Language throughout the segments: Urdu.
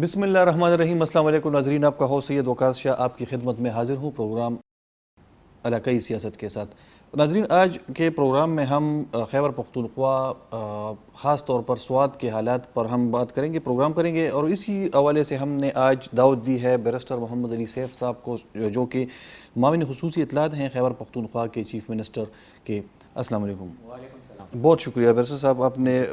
بسم اللہ الرحمن الرحیم۔ السلام علیکم ناظرین، آپ کا ہوسٹ سید وقاص شاہ آپ کی خدمت میں حاضر ہوں پروگرام علاقائی سیاست کے ساتھ۔ ناظرین، آج کے پروگرام میں ہم خیبر پختونخوا خاص طور پر سوات کے حالات پر ہم بات کریں گے، پروگرام کریں گے، اور اسی حوالے سے ہم نے آج دعوت دی ہے بیرسٹر محمد علی سیف صاحب کو، جو کہ معاون خصوصی اطلاعات ہیں خیبر پختونخوا کے چیف منسٹر کے۔ السلام علیکم۔ وعلیکم السلام۔ بہت شکریہ بیرسٹر صاحب، آپ نے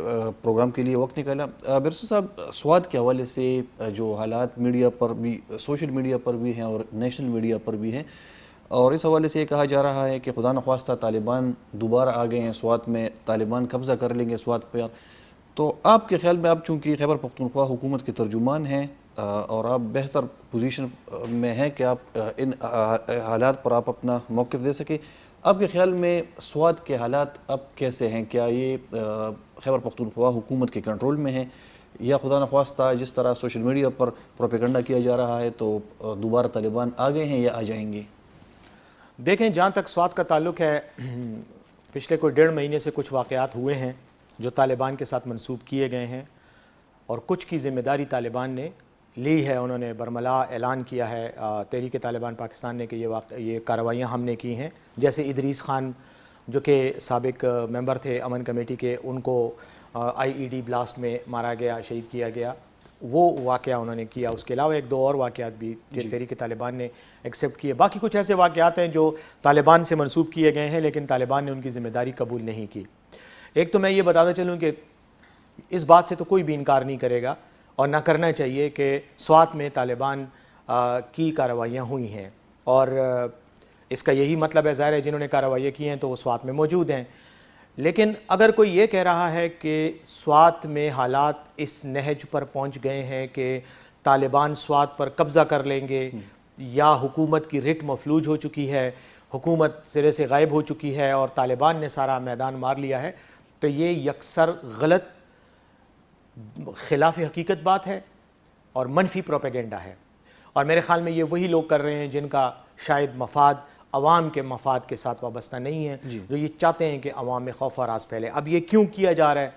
پروگرام کے لیے وقت نکالا۔ بیرسٹر صاحب، سوات کے حوالے سے جو حالات میڈیا پر بھی، سوشل میڈیا پر بھی ہیں اور نیشنل میڈیا پر بھی ہیں، اور اس حوالے سے یہ کہا جا رہا ہے کہ خدا نخواستہ طالبان دوبارہ آ گئے ہیں سوات میں، طالبان قبضہ کر لیں گے سوات پر۔ تو آپ کے خیال میں، آپ چونکہ خیبر پختونخوا حکومت کے ترجمان ہیں اور آپ بہتر پوزیشن میں ہیں کہ آپ ان حالات پر آپ اپنا موقف دے سکیں، آپ کے خیال میں سوات کے حالات اب کیسے ہیں؟ کیا یہ خیبر پختونخوا حکومت کے کنٹرول میں ہیں، یا خدا نخواستہ جس طرح سوشل میڈیا پر پروپیگنڈا کیا جا رہا ہے تو دوبارہ طالبان آ گئے ہیں یا آ جائیں گے؟ دیکھیں، جہاں تک سوات کا تعلق ہے، پچھلے کوئی 1.5 مہینے سے کچھ واقعات ہوئے ہیں جو طالبان کے ساتھ منسوب کیے گئے ہیں، اور کچھ کی ذمہ داری طالبان نے لی ہے۔ انہوں نے برملا اعلان کیا ہے تحریک طالبان پاکستان نے کہ یہ کارروائیاں ہم نے کی ہیں، جیسے ادریس خان جو کہ سابق ممبر تھے امن کمیٹی کے، ان کو IED بلاسٹ میں مارا گیا، شہید کیا گیا، وہ واقعہ انہوں نے کیا۔ اس کے علاوہ 1-2 اور واقعات بھی تحریک طالبان نے ایکسیپٹ کیے۔ باقی کچھ ایسے واقعات ہیں جو طالبان سے منسوب کیے گئے ہیں لیکن طالبان نے ان کی ذمہ داری قبول نہیں کی۔ ایک تو میں یہ بتاتا چلوں کہ اس بات سے تو کوئی بھی انکار نہیں کرے گا اور نہ کرنا چاہیے کہ سوات میں طالبان کی کارروائیاں ہوئی ہیں، اور اس کا یہی مطلب ہے، ظاہر ہے جنہوں نے کارروائیاں کی ہیں تو وہ سوات میں موجود ہیں۔ لیکن اگر کوئی یہ کہہ رہا ہے کہ سوات میں حالات اس نہج پر پہنچ گئے ہیں کہ طالبان سوات پر قبضہ کر لیں گے، یا حکومت کی رٹ مفلوج ہو چکی ہے، حکومت سرے سے غائب ہو چکی ہے اور طالبان نے سارا میدان مار لیا ہے، تو یہ یکسر غلط، خلاف حقیقت بات ہے اور منفی پروپیگنڈا ہے، اور میرے خیال میں یہ وہی لوگ کر رہے ہیں جن کا شاید مفاد عوام کے مفاد کے ساتھ وابستہ نہیں ہے، جو یہ چاہتے ہیں کہ عوام میں خوف و ہراس پھیلے۔ اب یہ کیوں کیا جا رہا ہے؟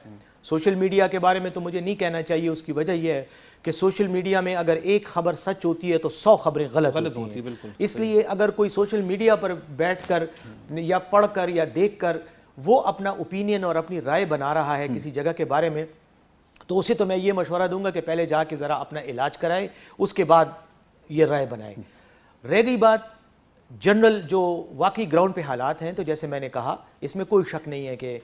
سوشل میڈیا کے بارے میں تو مجھے نہیں کہنا چاہیے، اس کی وجہ یہ ہے کہ سوشل میڈیا میں اگر ایک خبر سچ ہوتی ہے تو 100 خبریں غلط ہوتی ہیں۔ اس لیے اگر کوئی سوشل میڈیا پر بیٹھ کر یا پڑھ کر یا دیکھ کر وہ اپنا اوپینین اور اپنی رائے بنا رہا ہے کسی جگہ کے بارے میں، تو اسے تو میں یہ مشورہ دوں گا کہ پہلے جا کے ذرا اپنا علاج کرائے، اس کے بعد یہ رائے بنائے۔ رہ گئی بات جنرل جو واقعی گراؤنڈ پہ حالات ہیں، تو جیسے میں نے کہا، اس میں کوئی شک نہیں ہے کہ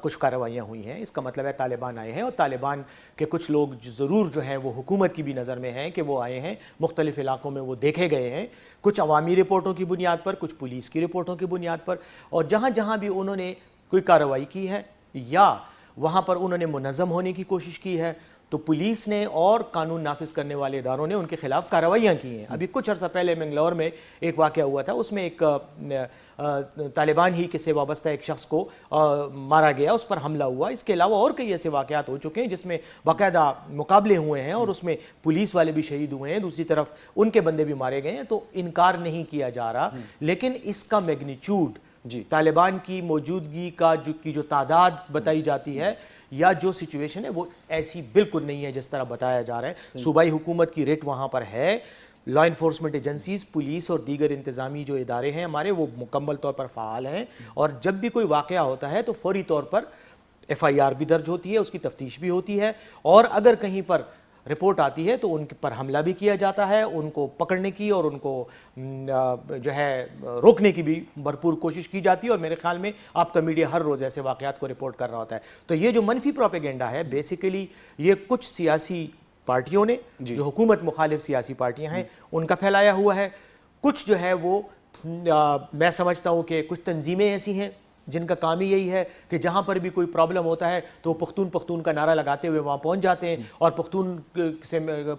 کچھ کارروائیاں ہوئی ہیں۔ اس کا مطلب ہے طالبان آئے ہیں، اور طالبان کے کچھ لوگ ضرور جو ہیں وہ حکومت کی بھی نظر میں ہیں کہ وہ آئے ہیں، مختلف علاقوں میں وہ دیکھے گئے ہیں، کچھ عوامی رپورٹوں کی بنیاد پر، کچھ پولیس کی رپورٹوں کی بنیاد پر، اور جہاں جہاں بھی انہوں نے کوئی کارروائی کی ہے یا وہاں پر انہوں نے منظم ہونے کی کوشش کی ہے، تو پولیس نے اور قانون نافذ کرنے والے اداروں نے ان کے خلاف کارروائیاں کی ہیں۔ ابھی کچھ عرصہ پہلے منگلور میں ایک واقعہ ہوا تھا، اس میں ایک طالبان ہی کے سے وابستہ ایک شخص کو مارا گیا، اس پر حملہ ہوا۔ اس کے علاوہ اور کئی ایسے واقعات ہو چکے ہیں جس میں باقاعدہ مقابلے ہوئے ہیں اور اس میں پولیس والے بھی شہید ہوئے ہیں، دوسری طرف ان کے بندے بھی مارے گئے ہیں، تو انکار نہیں کیا جا رہا، لیکن اس کا میگنیچیوڈ، طالبان کی موجودگی کا جو تعداد بتائی جاتی ہے یا جو سچویشن ہے، وہ ایسی بالکل نہیں ہے جس طرح بتایا جا رہا ہے۔ صوبائی حکومت کی ریٹ وہاں پر ہے، لا انفورسمنٹ ایجنسیز، پولیس اور دیگر انتظامی جو ادارے ہیں ہمارے، وہ مکمل طور پر فعال ہیں، اور جب بھی کوئی واقعہ ہوتا ہے تو فوری طور پر FIR بھی درج ہوتی ہے، اس کی تفتیش بھی ہوتی ہے، اور اگر کہیں پر رپورٹ آتی ہے تو ان پر حملہ بھی کیا جاتا ہے، ان کو پکڑنے کی اور ان کو جو ہے روکنے کی بھی بھرپور کوشش کی جاتی ہے، اور میرے خیال میں آپ کا میڈیا ہر روز ایسے واقعات کو رپورٹ کر رہا ہوتا ہے۔ تو یہ جو منفی پروپیگنڈا ہے، بیسیکلی یہ کچھ سیاسی پارٹیوں نے، جو حکومت مخالف سیاسی پارٹیاں ہیں، ان کا پھیلایا ہوا ہے۔ کچھ جو ہے وہ میں سمجھتا ہوں کہ کچھ تنظیمیں ایسی ہیں جن کا کام ہی یہی ہے کہ جہاں پر بھی کوئی پرابلم ہوتا ہے تو وہ پختون کا نعرہ لگاتے ہوئے وہاں پہنچ جاتے ہیں، اور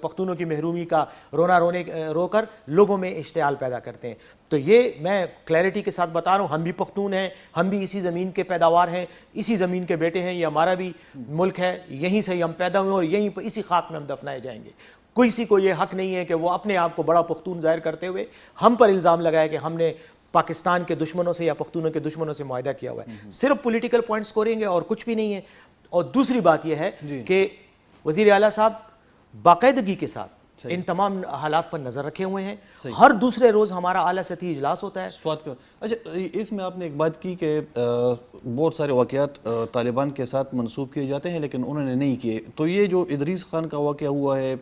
پختونوں کی محرومی کا رو کر لوگوں میں اشتعال پیدا کرتے ہیں۔ تو یہ میں کلیئرٹی کے ساتھ بتا رہا ہوں، ہم بھی پختون ہیں، ہم بھی اسی زمین کے پیداوار ہیں، اسی زمین کے بیٹے ہیں، یہ ہمارا بھی ملک ہے، یہیں سے ہم پیدا ہوئے اور یہیں پر اسی خاک میں ہم دفنائے جائیں گے۔ کسی کو یہ حق نہیں ہے کہ وہ اپنے آپ کو بڑا پختون ظاہر کرتے ہوئے ہم پر الزام لگائے کہ ہم نے پاکستان کے دشمنوں سے یا پختونوں کے دشمنوں سے معاہدہ کیا ہوا ہے۔ صرف پولیٹیکل پوائنٹ سکورنگ ہے اور کچھ بھی نہیں ہے۔ اور دوسری بات یہ ہے کہ وزیر اعلیٰ صاحب باقاعدگی کے ساتھ ان تمام حالات پر نظر رکھے ہوئے ہیں. ہر دوسرے روز ہمارا اعلیٰ سطحی اجلاس ہوتا ہے. سوات کا اچھا، اس میں آپ نے ایک بات کی کہ بہت سارے واقعات طالبان کے ساتھ منسوب کیے جاتے ہیں لیکن انہوں نے نہیں کیے. تو یہ جو ادریس خان کا واقعہ ہوا ہے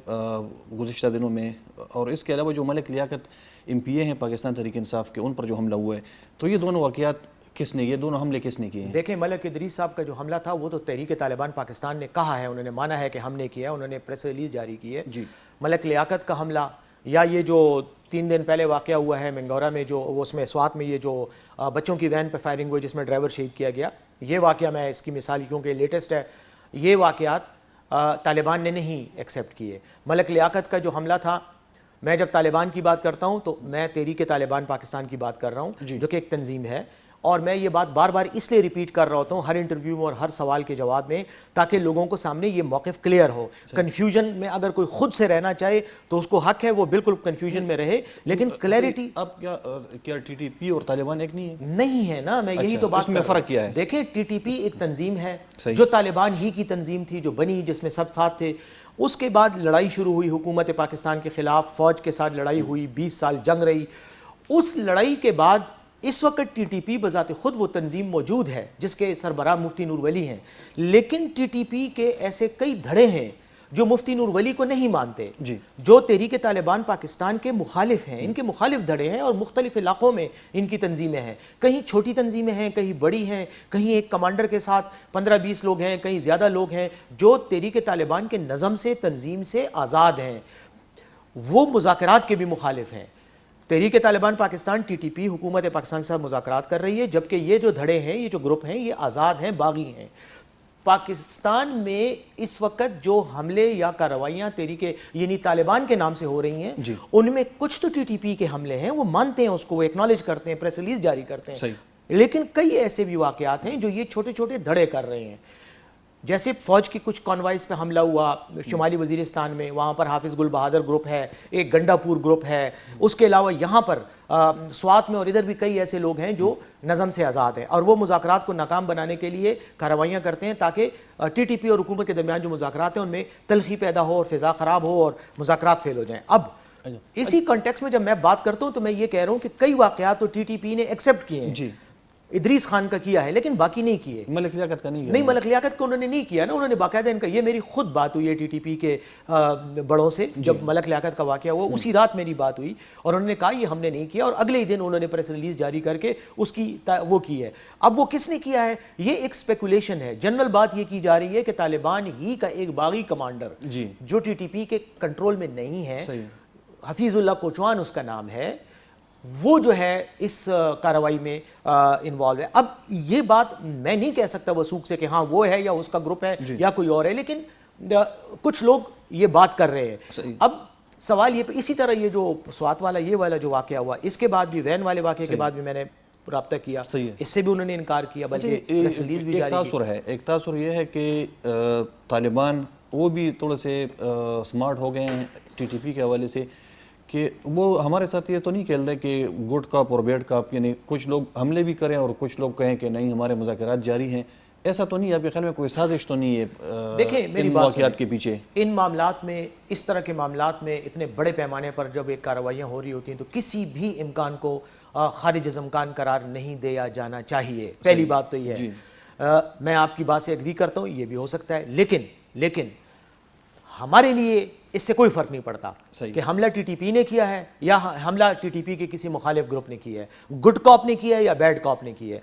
گزشتہ دنوں میں، اور اس کے علاوہ جو ملک لیاقت MP ہیں پاکستان تحریک انصاف کے، ان پر جو حملہ ہوا ہے، تو یہ دونوں واقعات کس نے، یہ دونوں حملے کس نے کیے ہیں؟ دیکھیں، ملک ادریس صاحب کا جو حملہ تھا وہ تو تحریک طالبان پاکستان نے کہا ہے، انہوں نے مانا ہے کہ ہم نے کیا ہے، انہوں نے پریس ریلیز جاری کی ہے. ملک لیاقت کا حملہ یا یہ جو 3 دن پہلے واقعہ ہوا ہے منگورا میں، جو اس میں سوات میں یہ جو بچوں کی وین پہ فائرنگ ہوئی جس میں ڈرائیور شہید کیا گیا، یہ واقعہ میں اس کی مثال کیونکہ لیٹسٹ ہے، یہ واقعات طالبان نے نہیں ایکسیپٹ کیے. ملک لیاقت کا جو حملہ تھا، میں جب طالبان کی بات کرتا ہوں تو میں تحریک طالبان پاکستان کی بات کر رہا ہوں جو کہ ایک تنظیم ہے، اور میں یہ بات بار بار اس لیے ریپیٹ کر رہا ہوتا ہوں ہر انٹرویو میں اور ہر سوال کے جواب میں، تاکہ لوگوں کو سامنے یہ موقف کلیئر ہو. کنفیوژن میں اگر کوئی خود سے رہنا چاہے تو اس کو حق ہے وہ بالکل کنفیوژن میں رہے، لیکن کلیئرٹی. اب کیا TTP اور طالبان ایک نہیں ہے نا؟ میں یہی تو بات میں فرق کیا ہے؟ دیکھیں، TTP ایک تنظیم ہے جو طالبان ہی کی تنظیم تھی، جو بنی، جس میں سب ساتھ تھے. اس کے بعد لڑائی شروع ہوئی حکومت پاکستان کے خلاف، فوج کے ساتھ لڑائی ہوئی، 20 سال جنگ رہی. اس لڑائی کے بعد اس وقت TTP بذات خود وہ تنظیم موجود ہے جس کے سربراہ مفتی نور ولی ہیں، لیکن TTP کے ایسے کئی دھڑے ہیں جو مفتی نور ولی کو نہیں مانتے، جو تحریک طالبان پاکستان کے مخالف ہیں. ان کے مخالف دھڑے ہیں اور مختلف علاقوں میں ان کی تنظیمیں ہیں. کہیں چھوٹی تنظیمیں ہیں، کہیں بڑی ہیں، کہیں ایک کمانڈر کے ساتھ 15-20 لوگ ہیں، کہیں زیادہ لوگ ہیں جو تحریک طالبان کے نظم سے، تنظیم سے آزاد ہیں. وہ مذاکرات کے بھی مخالف ہیں. تحریک طالبان پاکستان TTP حکومت پاکستان کے ساتھ مذاکرات کر رہی ہے، جبکہ یہ جو دھڑے ہیں، یہ جو گروپ ہیں، یہ آزاد ہیں، باغی ہیں. پاکستان میں اس وقت جو حملے یا کارروائیاں تحریک یعنی طالبان کے نام سے ہو رہی ہیں، ان میں کچھ تو TTP کے حملے ہیں، وہ مانتے ہیں اس کو، وہ ایکنالج کرتے ہیں، پریس ریلیز جاری کرتے ہیں. لیکن کئی ایسے بھی واقعات ہیں جو یہ چھوٹے چھوٹے دھڑے کر رہے ہیں. جیسے فوج کی کچھ کانوائز پہ حملہ ہوا شمالی وزیرستان میں، وہاں پر حافظ گل بہادر گروپ ہے، ایک گنڈا پور گروپ ہے. اس کے علاوہ یہاں پر سوات میں اور ادھر بھی کئی ایسے لوگ ہیں جو نظم سے آزاد ہیں، اور وہ مذاکرات کو ناکام بنانے کے لیے کارروائیاں کرتے ہیں تاکہ TTP اور حکومت کے درمیان جو مذاکرات ہیں ان میں تلخی پیدا ہو اور فضا خراب ہو اور مذاکرات فیل ہو جائیں. اب اسی کانٹیکس میں جب میں بات کرتا ہوں تو میں یہ کہہ رہا ہوں کہ کئی واقعات تو TTP نے ایکسیپٹ کیے ہیں. ادریس خان کا کیا ہے لیکن باقی نہیں کیے. ملک لیاقت کا نہیں. ملک لیاقت کو انہوں نے نہیں کیا نا. انہوں نے باقاعدہ ان کا، یہ میری خود بات ہوئی ہے TTP کے بڑوں سے جب ملک لیاقت کا واقعہ ہوا، اسی رات میری بات ہوئی اور انہوں نے کہا یہ ہم نے نہیں کیا، اور اگلے ہی دن انہوں نے پریس ریلیز جاری کر کے اس کی وہ کی ہے. اب وہ کس نے کیا ہے یہ ایک اسپیکولیشن ہے. جنرل بات یہ کی جا رہی ہے کہ طالبان ہی کا ایک باغی کمانڈر جو TTP کے کنٹرول میں نہیں ہے، حفیظ اللہ کوچوان اس کا نام ہے، وہ جو ہے اس کارروائی میں انوالو ہے. اب یہ بات میں نہیں کہہ سکتا وثوق سے کہ ہاں وہ ہے یا اس کا گروپ ہے یا کوئی اور ہے، لیکن کچھ لوگ یہ بات کر رہے ہیں. اب سوال یہ اسی طرح یہ جو سوات والا یہ والا جو واقعہ ہوا، اس کے بعد بھی وین والے واقعے کے بعد بھی میں نے رابطہ کیا، اس سے بھی انہوں نے انکار کیا، بلکہ پریس ریلیز بھی جاری کی. ایک تاثر یہ ہے کہ طالبان وہ بھی تھوڑے سے سمارٹ ہو گئے ہیں TTP کے حوالے سے کہ وہ ہمارے ساتھ یہ تو نہیں کھیل رہے کہ گڈ کاپ اور بیڈ کاپ، یعنی کچھ لوگ حملے بھی کریں اور کچھ لوگ کہیں کہ نہیں ہمارے مذاکرات جاری ہیں. ایسا تو نہیں ہے؟ آپ کے خیال میں کوئی سازش تو نہیں ہے دیکھیں میری واقعات کے پیچھے؟ ان معاملات میں، اس طرح کے معاملات میں اتنے بڑے پیمانے پر جب ایک کارروائیاں ہو رہی ہوتی ہیں تو کسی بھی امکان کو خارج از امکان قرار نہیں دیا جانا چاہیے. پہلی بات تو یہ ہے. میں آپ کی بات سے ایگری کرتا ہوں، یہ بھی ہو سکتا ہے، لیکن ہمارے لیے اس سے کوئی فرق نہیں پڑتا کہ حملہ TTP نے کیا ہے یا حملہ TTP کے کسی مخالف گروپ نے کیا ہے، گڈ کاپ نے کیا ہے یا بیڈ کاپ نے کیا ہے.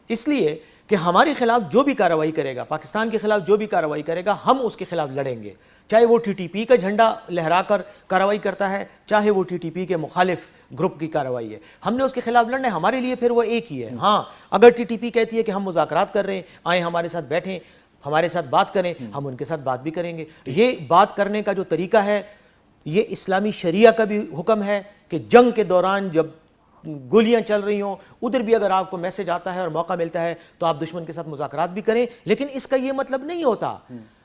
اس لیے کہ ہمارے خلاف جو بھی کارروائی کرے گا، پاکستان کے خلاف جو بھی کارروائی کرے گا، ہم اس کے خلاف لڑیں گے، چاہے وہ TTP کا جھنڈا لہرا کر کارروائی کرتا ہے، چاہے وہ TTP کے مخالف گروپ کی کارروائی ہے. ہم نے اس کے خلاف لڑنا ہے. ہمارے لیے پھر وہ ایک ہی ہے. ہاں اگر TTP کہتی ہے کہ ہم مذاکرات کر رہے ہیں، آئیں ہمارے ساتھ بیٹھیں، ہمارے ساتھ بات کریں، ہم ان کے ساتھ بات بھی کریں گے. یہ بات کرنے کا جو طریقہ ہے یہ اسلامی شریعہ کا بھی حکم ہے کہ جنگ کے دوران جب گولیاں چل رہی ہوں ادھر بھی اگر آپ کو میسج آتا ہے اور موقع ملتا ہے تو آپ دشمن کے ساتھ مذاکرات بھی کریں. لیکن اس کا یہ مطلب نہیں ہوتا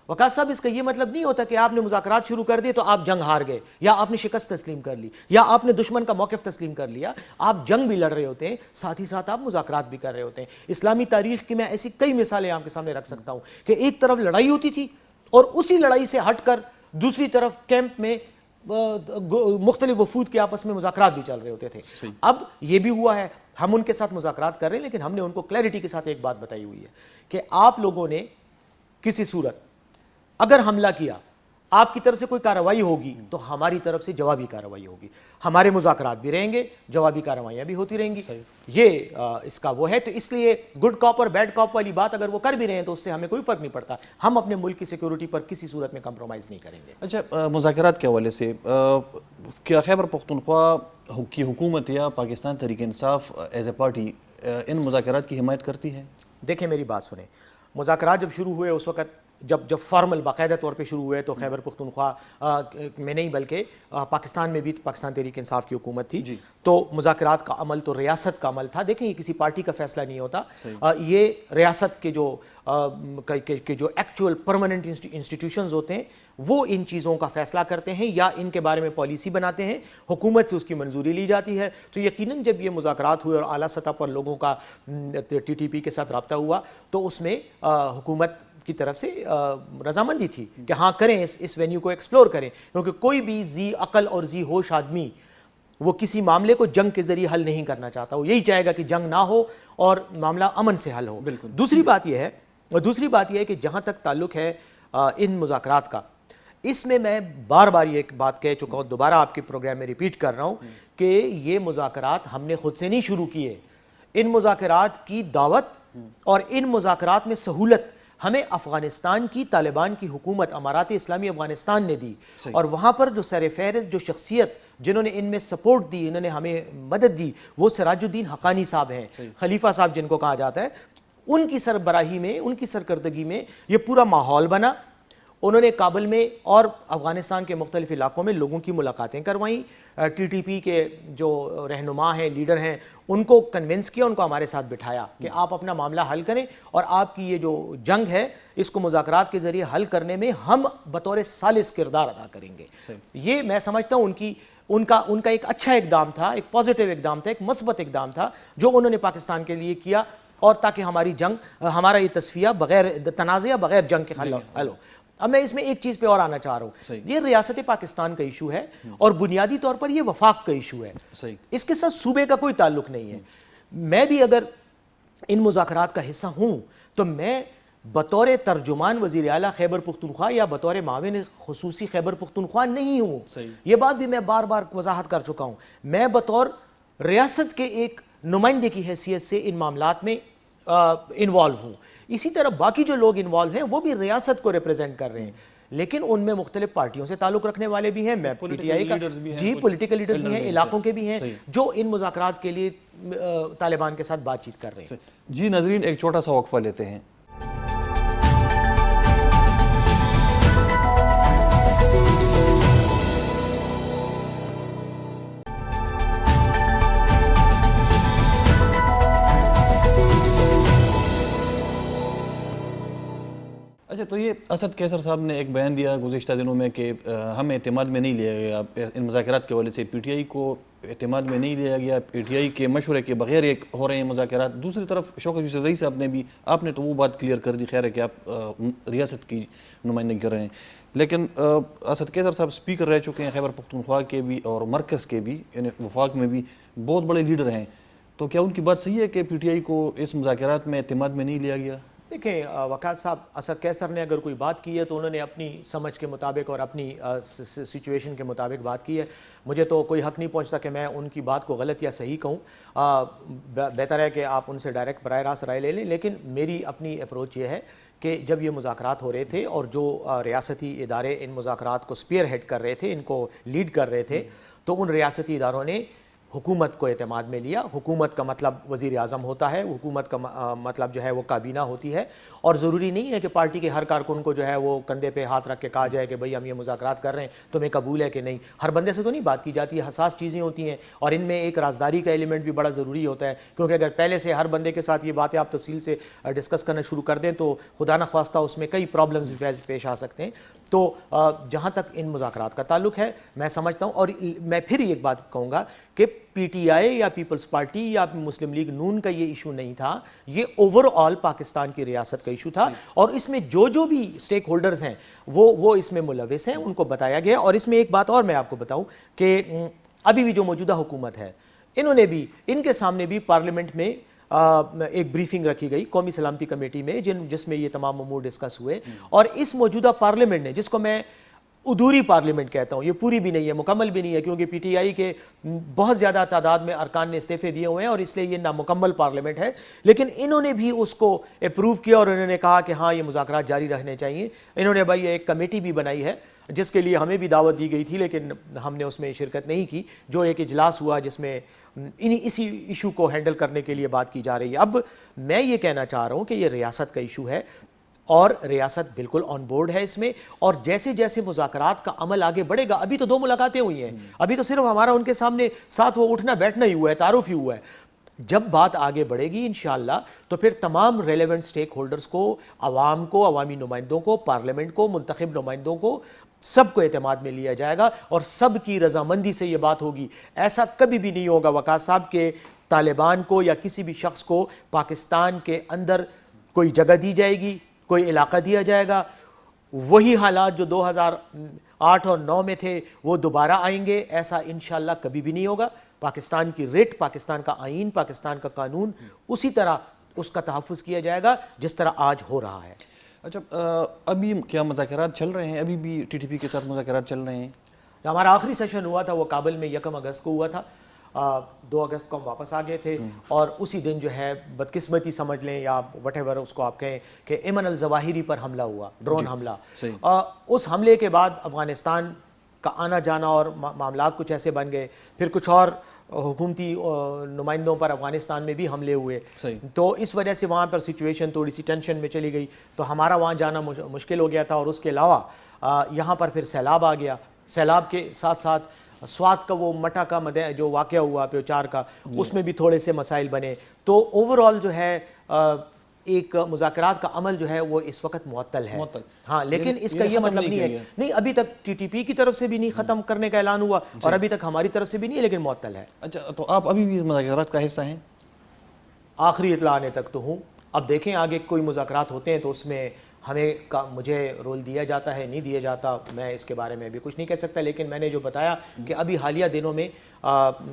وقاص صاحب، اس کا یہ مطلب نہیں ہوتا کہ آپ نے مذاکرات شروع کر دیے تو آپ جنگ ہار گئے یا آپ نے شکست تسلیم کر لی یا آپ نے دشمن کا موقف تسلیم کر لیا. آپ جنگ بھی لڑ رہے ہوتے ہیں، ساتھ ہی ساتھ آپ مذاکرات بھی کر رہے ہوتے ہیں. اسلامی تاریخ کی میں ایسی کئی مثالیں آپ کے سامنے رکھ سکتا ہوں کہ ایک طرف لڑائی ہوتی تھی اور اسی لڑائی سے ہٹ کر دوسری طرف کیمپ میں مختلف وفود کے آپس میں مذاکرات بھی چل رہے ہوتے تھے. اب یہ بھی ہوا ہے ہم ان کے ساتھ مذاکرات کر رہے ہیں، لیکن ہم نے ان کو کلیئرٹی کے ساتھ ایک بات بتائی ہوئی ہے کہ آپ لوگوں نے کسی صورت اگر حملہ کیا، آپ کی طرف سے کوئی کارروائی ہوگی تو ہماری طرف سے جوابی کارروائی ہوگی. ہمارے مذاکرات بھی رہیں گے، جوابی کارروائیاں بھی ہوتی رہیں گی. یہ اس کا وہ ہے. تو اس لیے گڈ کاپ اور بیڈ کاپ والی بات اگر وہ کر بھی رہے ہیں تو اس سے ہمیں کوئی فرق نہیں پڑتا. ہم اپنے ملک کی سیکیورٹی پر کسی صورت میں کمپرومائز نہیں کریں گے. اچھا، مذاکرات کے حوالے سے کیا خیبر پختونخوا کی حکومت یا Pakistan Tehreek Insaf as a party ان مذاکرات کی حمایت کرتی ہے؟ دیکھیں میری بات سنیں، مذاکرات جب شروع ہوئے اس وقت جب فارمل باقاعدہ طور پہ شروع ہوئے تو خیبر پختونخوا میں نہیں بلکہ پاکستان میں بھی پاکستان تحریک انصاف کی حکومت تھی. تو مذاکرات کا عمل تو ریاست کا عمل تھا. دیکھیں یہ کسی پارٹی کا فیصلہ نہیں ہوتا. یہ ریاست کے جو ایکچوئل پرماننٹ انسٹیٹیوشنز ہوتے ہیں وہ ان چیزوں کا فیصلہ کرتے ہیں یا ان کے بارے میں پالیسی بناتے ہیں. حکومت سے اس کی منظوری لی جاتی ہے. تو یقیناً جب یہ مذاکرات ہوئے اور اعلیٰ سطح پر لوگوں کا ٹی ٹی پی کے ساتھ رابطہ ہوا تو اس میں حکومت کی طرف سے رضامندی تھی کہ ہاں کریں، اس وینیو کو ایکسپلور کریں. کیونکہ کوئی بھی ذی عقل اور ذی ہوش آدمی وہ کسی معاملے کو جنگ کے ذریعے حل نہیں کرنا چاہتا. وہ یہی چاہے گا کہ جنگ نہ ہو اور معاملہ امن سے حل ہو. دوسری بات یہ ہے کہ جہاں تک تعلق ہے ان مذاکرات کا، اس میں بار بار یہ ایک بات کہہ چکا ہوں، دوبارہ آپ کے پروگرام میں ریپیٹ کر رہا ہوں کہ یہ مذاکرات ہم نے خود سے نہیں شروع کیے. ان مذاکرات کی دعوت اور ان مذاکرات میں سہولت ہمیں افغانستان کی طالبان کی حکومت امارات اسلامی افغانستان نے دی. اور وہاں پر جو سر فہرست جو شخصیت جنہوں نے ان میں سپورٹ دی، انہوں نے ہمیں مدد دی، وہ سراج الدین حقانی صاحب ہیں، خلیفہ صاحب جن کو کہا جاتا ہے. ان کی سربراہی میں، ان کی سرکردگی میں یہ پورا ماحول بنا. انہوں نے کابل میں اور افغانستان کے مختلف علاقوں میں لوگوں کی ملاقاتیں کروائیں. ٹی ٹی پی کے جو رہنما ہیں، لیڈر ہیں، ان کو کنونس کیا، ان کو ہمارے ساتھ بٹھایا کہ آپ اپنا معاملہ حل کریں اور آپ کی یہ جو جنگ ہے اس کو مذاکرات کے ذریعے حل کرنے میں ہم بطور ثالث کردار ادا کریں گے. یہ میں سمجھتا ہوں ان کا ایک اچھا اقدام تھا، ایک پازیٹیو اقدام تھا، ایک مثبت اقدام تھا جو انہوں نے پاکستان کے لیے کیا، اور تاکہ ہماری جنگ، ہمارا یہ تصفیہ بغیر تنازع، بغیر جنگ کے حل ہو. اب میں اس میں ایک چیز پہ اور آنا چاہ رہا ہوں. یہ ریاست پاکستان کا ایشو ہے اور بنیادی طور پر یہ وفاق کا ایشو ہے. اس کے ساتھ صوبے کا کوئی تعلق نہیں ہے. میں بھی اگر ان مذاکرات کا حصہ ہوں تو میں بطور ترجمان وزیر اعلیٰ خیبر پختونخوا یا بطور معاون خصوصی خیبر پختونخوا نہیں ہوں. یہ بات بھی میں بار بار وضاحت کر چکا ہوں. میں بطور ریاست کے ایک نمائندے کی حیثیت سے ان معاملات میں انوالو ہوں. اسی طرح باقی جو لوگ انوالو ہیں وہ بھی ریاست کو ریپرزینٹ کر رہے ہیں، لیکن ان میں مختلف پارٹیوں سے تعلق رکھنے والے بھی ہیں، میں پی ٹی آئی کا، جی پولیٹیکل لیڈرز بھی ہیں، علاقوں کے بھی ہیں جو ان مذاکرات کے لیے طالبان کے ساتھ بات چیت کر رہے ہیں. جی ناظرین، ایک چھوٹا سا وقفہ لیتے ہیں. اچھا، تو یہ اسد قیصر صاحب نے ایک بیان دیا گزشتہ دنوں میں کہ ہم اعتماد میں نہیں لیا گیا، ان مذاکرات کے حوالے سے پی ٹی آئی کو اعتماد میں نہیں لیا گیا، پی ٹی آئی کے مشورے کے بغیر ایک ہو رہے ہیں مذاکرات. دوسری طرف شوکت یوسف زئی صاحب نے بھی، آپ نے تو وہ بات کلیئر کر دی، خیر ہے کہ آپ ریاست کی نمائندگی کر رہے ہیں، لیکن اسد قیصر صاحب اسپیکر رہ چکے ہیں خیبر پختونخوا کے بھی اور مرکز کے بھی، یعنی وفاق میں بھی بہت بڑے لیڈر ہیں. تو کیا ان کی بات صحیح ہے کہ پی ٹی آئی کو اس مذاکرات میں اعتماد میں نہیں لیا گیا؟ دیکھیں وقار صاحب، اسد قیصر نے اگر کوئی بات کی ہے تو انہوں نے اپنی سمجھ کے مطابق اور اپنی سچویشن کے مطابق بات کی ہے. مجھے تو کوئی حق نہیں پہنچتا کہ میں ان کی بات کو غلط یا صحیح کہوں. بہتر ہے کہ آپ ان سے ڈائریکٹ براہ راست رائے لے لیں. لیکن میری اپنی اپروچ یہ ہے کہ جب یہ مذاکرات ہو رہے تھے اور جو ریاستی ادارے ان مذاکرات کو سپیئر ہیڈ کر رہے تھے، ان کو لیڈ کر رہے تھے، تو ان ریاستی اداروں نے حکومت کو اعتماد میں لیا. حکومت کا مطلب وزیر اعظم ہوتا ہے، حکومت کا مطلب جو ہے وہ کابینہ ہوتی ہے، اور ضروری نہیں ہے کہ پارٹی کے ہر کارکن کو جو ہے وہ کندھے پہ ہاتھ رکھ کے کہا جائے کہ بھئی ہم یہ مذاکرات کر رہے ہیں، تمہیں قبول ہے کہ نہیں. ہر بندے سے تو نہیں بات کی جاتی ہے، حساس چیزیں ہوتی ہیں اور ان میں ایک رازداری کا ایلیمنٹ بھی بڑا ضروری ہوتا ہے. کیونکہ اگر پہلے سے ہر بندے کے ساتھ یہ باتیں آپ تفصیل سے ڈسکس کرنا شروع کر دیں تو خدا نخواستہ اس میں کئی پرابلمز پیش آ سکتے ہیں. تو جہاں تک ان مذاکرات کا تعلق ہے، میں سمجھتا ہوں، اور میں پھر ایک بات کہوں گا کہ پی ٹی آئی یا پیپلز پارٹی یا مسلم لیگ نون کا یہ ایشو نہیں تھا، یہ اوور آل پاکستان کی ریاست کا ایشو تھا، اور اس میں جو بھی سٹیک ہولڈرز ہیں وہ اس میں ملوث ہیں، ان کو بتایا گیا۔ اور اس میں ایک بات اور میں آپ کو بتاؤں کہ ابھی بھی جو موجودہ حکومت ہے، انہوں نے بھی، ان کے سامنے بھی پارلیمنٹ میں ایک بریفنگ رکھی گئی قومی سلامتی کمیٹی میں، جس میں یہ تمام امور ڈسکس ہوئے، اور اس موجودہ پارلیمنٹ نے، جس کو میں ادھوری پارلیمنٹ کہتا ہوں، یہ پوری بھی نہیں ہے، مکمل بھی نہیں ہے، کیونکہ پی ٹی آئی کے بہت زیادہ تعداد میں ارکان نے استعفے دیے ہوئے ہیں اور اس لیے یہ نامکمل پارلیمنٹ ہے، لیکن انہوں نے بھی اس کو اپروو کیا اور انہوں نے کہا کہ ہاں یہ مذاکرات جاری رہنے چاہیے۔ انہوں نے بھائی ایک کمیٹی بھی بنائی ہے جس کے لیے ہمیں بھی دعوت دی گئی تھی، لیکن ہم نے اس میں شرکت نہیں کی، جو ایک اجلاس ہوا جس میں اسی ایشو کو ہینڈل کرنے کے لیے بات کی جا رہی ہے۔ اب میں یہ کہنا چاہ رہا ہوں کہ یہ ریاست کا ایشو ہے اور ریاست بالکل آن بورڈ ہے اس میں، اور جیسے جیسے مذاکرات کا عمل آگے بڑھے گا، ابھی تو 2 ملاقاتیں ہوئی ہیں، ابھی تو صرف ہمارا ان کے سامنے ساتھ وہ اٹھنا بیٹھنا ہی ہوا ہے، تعارف ہی ہوا ہے۔ جب بات آگے بڑھے گی انشاءاللہ تو پھر تمام ریلیونٹ سٹیک ہولڈرز کو، عوام کو، عوامی نمائندوں کو، پارلیمنٹ کو، منتخب نمائندوں کو، سب کو اعتماد میں لیا جائے گا اور سب کی رضامندی سے یہ بات ہوگی۔ ایسا کبھی بھی نہیں ہوگا وقاص صاحب کہ طالبان کو یا کسی بھی شخص کو پاکستان کے اندر کوئی جگہ دی جائے گی، کوئی علاقہ دیا جائے گا، وہی حالات جو 2008 اور 2009 میں تھے وہ دوبارہ آئیں گے، ایسا انشاءاللہ کبھی بھی نہیں ہوگا۔ پاکستان کی ریٹ، پاکستان کا آئین، پاکستان کا قانون اسی طرح اس کا تحفظ کیا جائے گا جس طرح آج ہو رہا ہے۔ اچھا، ابھی کیا مذاکرات چل رہے ہیں؟ ابھی بھی ٹی ٹی پی کے ساتھ مذاکرات چل رہے ہیں؟ ہمارا آخری سیشن ہوا تھا وہ کابل میں 1 اگست کو ہوا تھا، 2 اگست کو ہم واپس آ گئے تھے، اور اسی دن جو ہے بدقسمتی سمجھ لیں یا وٹ ایور اس کو آپ کہیں کہ ایمن الظواہری پر حملہ ہوا، ڈرون حملہ۔ اس حملے کے بعد افغانستان کا آنا جانا اور معاملات کچھ ایسے بن گئے، پھر کچھ اور حکومتی نمائندوں پر افغانستان میں بھی حملے ہوئے، تو اس وجہ سے وہاں پر سچویشن تھوڑی سی ٹینشن میں چلی گئی، تو ہمارا وہاں جانا مشکل ہو گیا تھا۔ اور اس کے علاوہ یہاں پر پھر سیلاب آ گیا، سیلاب کے ساتھ ساتھ سوات کا وہ مٹا کا جو واقعہ ہوا پیوچار کا، اس میں بھی تھوڑے سے مسائل بنے، تو اوور آل جو ہے ایک مذاکرات کا عمل جو ہے وہ اس وقت معطل ہے۔ ہاں، لیکن اس کا یہ مطلب نہیں ہے، نہیں ابھی تک ٹی ٹی پی کی طرف سے بھی نہیں ختم کرنے کا اعلان ہوا اور ابھی تک ہماری طرف سے بھی نہیں ہے، لیکن معطل ہے۔ اچھا، تو آپ ابھی بھی مذاکرات کا حصہ ہیں؟ آخری اطلاع آنے تک تو ہوں، اب دیکھیں آگے کوئی مذاکرات ہوتے ہیں تو اس میں مجھے رول دیا جاتا ہے نہیں دیا جاتا، میں اس کے بارے میں بھی کچھ نہیں کہہ سکتا، لیکن میں نے جو بتایا کہ ابھی حالیہ دنوں میں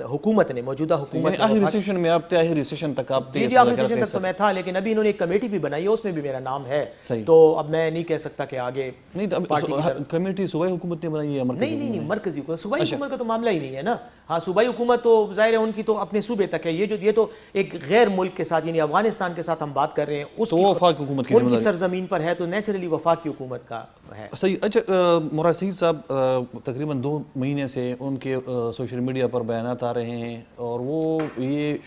حکومت نے، موجودہ حکومت نے آخری سیشن میں آپ تھے، آخری سیشن تک آپ تھے؟ جی، آخری سیشن تک تو میں تھا، لیکن ابھی انہوں نے ایک کمیٹی بھی بنائی ہے، اس میں بھی میرا نام ہے، تو اب میں نہیں کہہ سکتا کہ آگے نہیں۔ کمیٹی صوبائی حکومت نے بنائی ہے؟ نہیں، مرکزی حکومت، صوبائی حکومت کا تو معاملہ ہی نہیں ہے نا۔ ہاں، صوبائی حکومت تو ظاہر ہے ان کی تو اپنے صوبے تک ہے، یہ تو ایک غیر ملک کے ساتھ یعنی افغانستان کے ساتھ ہم بات کر رہے ہیں، اس وفاق حکومت کی ان کی سرزمین پر ہے، تو نیچرلی وفاق کی حکومت کا ہے۔ صحیح۔ اچھا، مراد سعید صاحب تقریباً 2 مہینے سے ان کے سوشل میڈیا پر بیانات آ رہے ہیں اور وہ یہ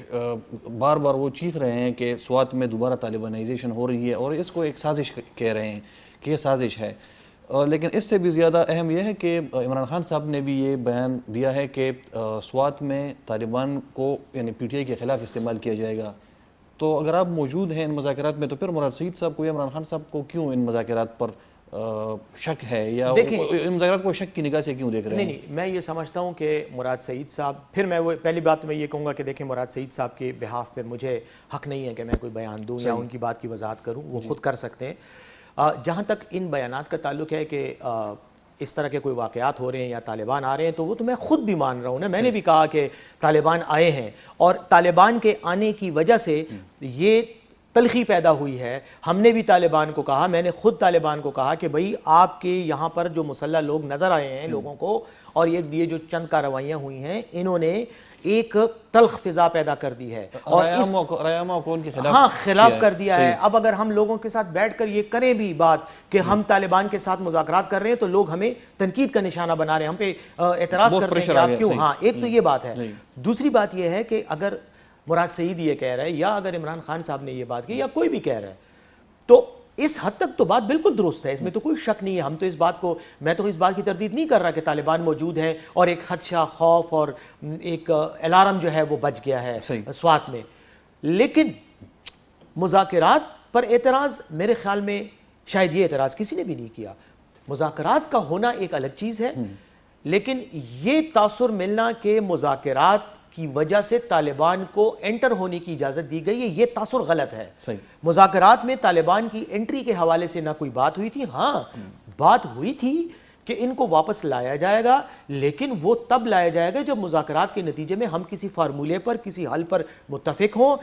بار بار وہ چیخ رہے ہیں کہ سوات میں دوبارہ طالبانائزیشن ہو رہی ہے اور اس کو ایک سازش کہہ رہے ہیں کہ یہ سازش ہے، لیکن اس سے بھی زیادہ اہم یہ ہے کہ عمران خان صاحب نے بھی یہ بیان دیا ہے کہ سوات میں طالبان کو یعنی پی ٹی آئی کے خلاف استعمال کیا جائے گا۔ تو اگر آپ موجود ہیں ان مذاکرات میں تو پھر مراد سعید صاحب کو یا عمران خان صاحب کو کیوں ان مذاکرات پر شک ہے، یا ان مذاکرات کو شک کی نگاہ سے کیوں دیکھ رہے ہیں؟ نہیں، میں یہ سمجھتا ہوں کہ مراد سعید صاحب، پھر میں وہ پہلی بات میں یہ کہوں گا کہ دیکھیں مراد سعید صاحب کے بہاف پہ مجھے حق نہیں ہے کہ میں کوئی بیان دوں یا ان کی بات کی وضاحت کروں، وہ خود کر سکتے ہیں۔ جہاں تک ان بیانات کا تعلق ہے کہ اس طرح کے کوئی واقعات ہو رہے ہیں یا طالبان آ رہے ہیں، تو وہ تو میں خود بھی مان رہا ہوں نا، میں نے بھی کہا کہ طالبان آئے ہیں اور طالبان کے آنے کی وجہ سے یہ تلخی پیدا ہوئی ہے۔ ہم نے بھی طالبان کو کہا، میں نے خود طالبان کو کہا کہ بھئی آپ کے یہاں پر جو مسلح لوگ نظر آئے ہیں لوگوں کو، اور یہ جو چند کارروائیاں ہوئی ہیں، انہوں نے ایک تلخ فضا پیدا کر دی ہے اور خلاف کر دیا ہے۔ اب اگر ہم لوگوں کے ساتھ بیٹھ کر یہ کریں بھی بات کہ ہم طالبان کے ساتھ مذاکرات کر رہے ہیں تو لوگ ہمیں تنقید کا نشانہ بنا رہے ہیں، ہم پہ اعتراض کرتے ہیں کہ آپ کیوں۔ ہاں، ایک تو یہ بات ہے۔ دوسری بات یہ ہے کہ اگر مراد سعید یہ کہہ رہا ہے یا اگر عمران خان صاحب نے یہ بات کی یا کوئی بھی کہہ رہا ہے تو اس حد تک تو بات بالکل درست ہے، اس میں تو کوئی شک نہیں ہے۔ ہم تو اس بات کو، میں تو اس بات کی تردید نہیں کر رہا کہ طالبان موجود ہیں اور ایک خدشہ، خوف اور ایک الارم جو ہے وہ بچ گیا ہے سوات میں، لیکن مذاکرات پر اعتراض میرے خیال میں شاید یہ اعتراض کسی نے بھی نہیں کیا۔ مذاکرات کا ہونا ایک الگ چیز ہے، لیکن یہ تاثر ملنا کہ مذاکرات کی وجہ سے طالبان کو انٹر ہونے کی اجازت دی گئی ہے، یہ تاثر غلط ہے۔ صحیح۔ مذاکرات میں طالبان کی انٹری کے حوالے سے نہ کوئی بات ہوئی تھی، ہاں بات ہوئی تھی کہ ان کو واپس لایا جائے گا، لیکن وہ تب لایا جائے گا جب مذاکرات کے نتیجے میں ہم کسی فارمولے پر، کسی حل پر متفق ہوں،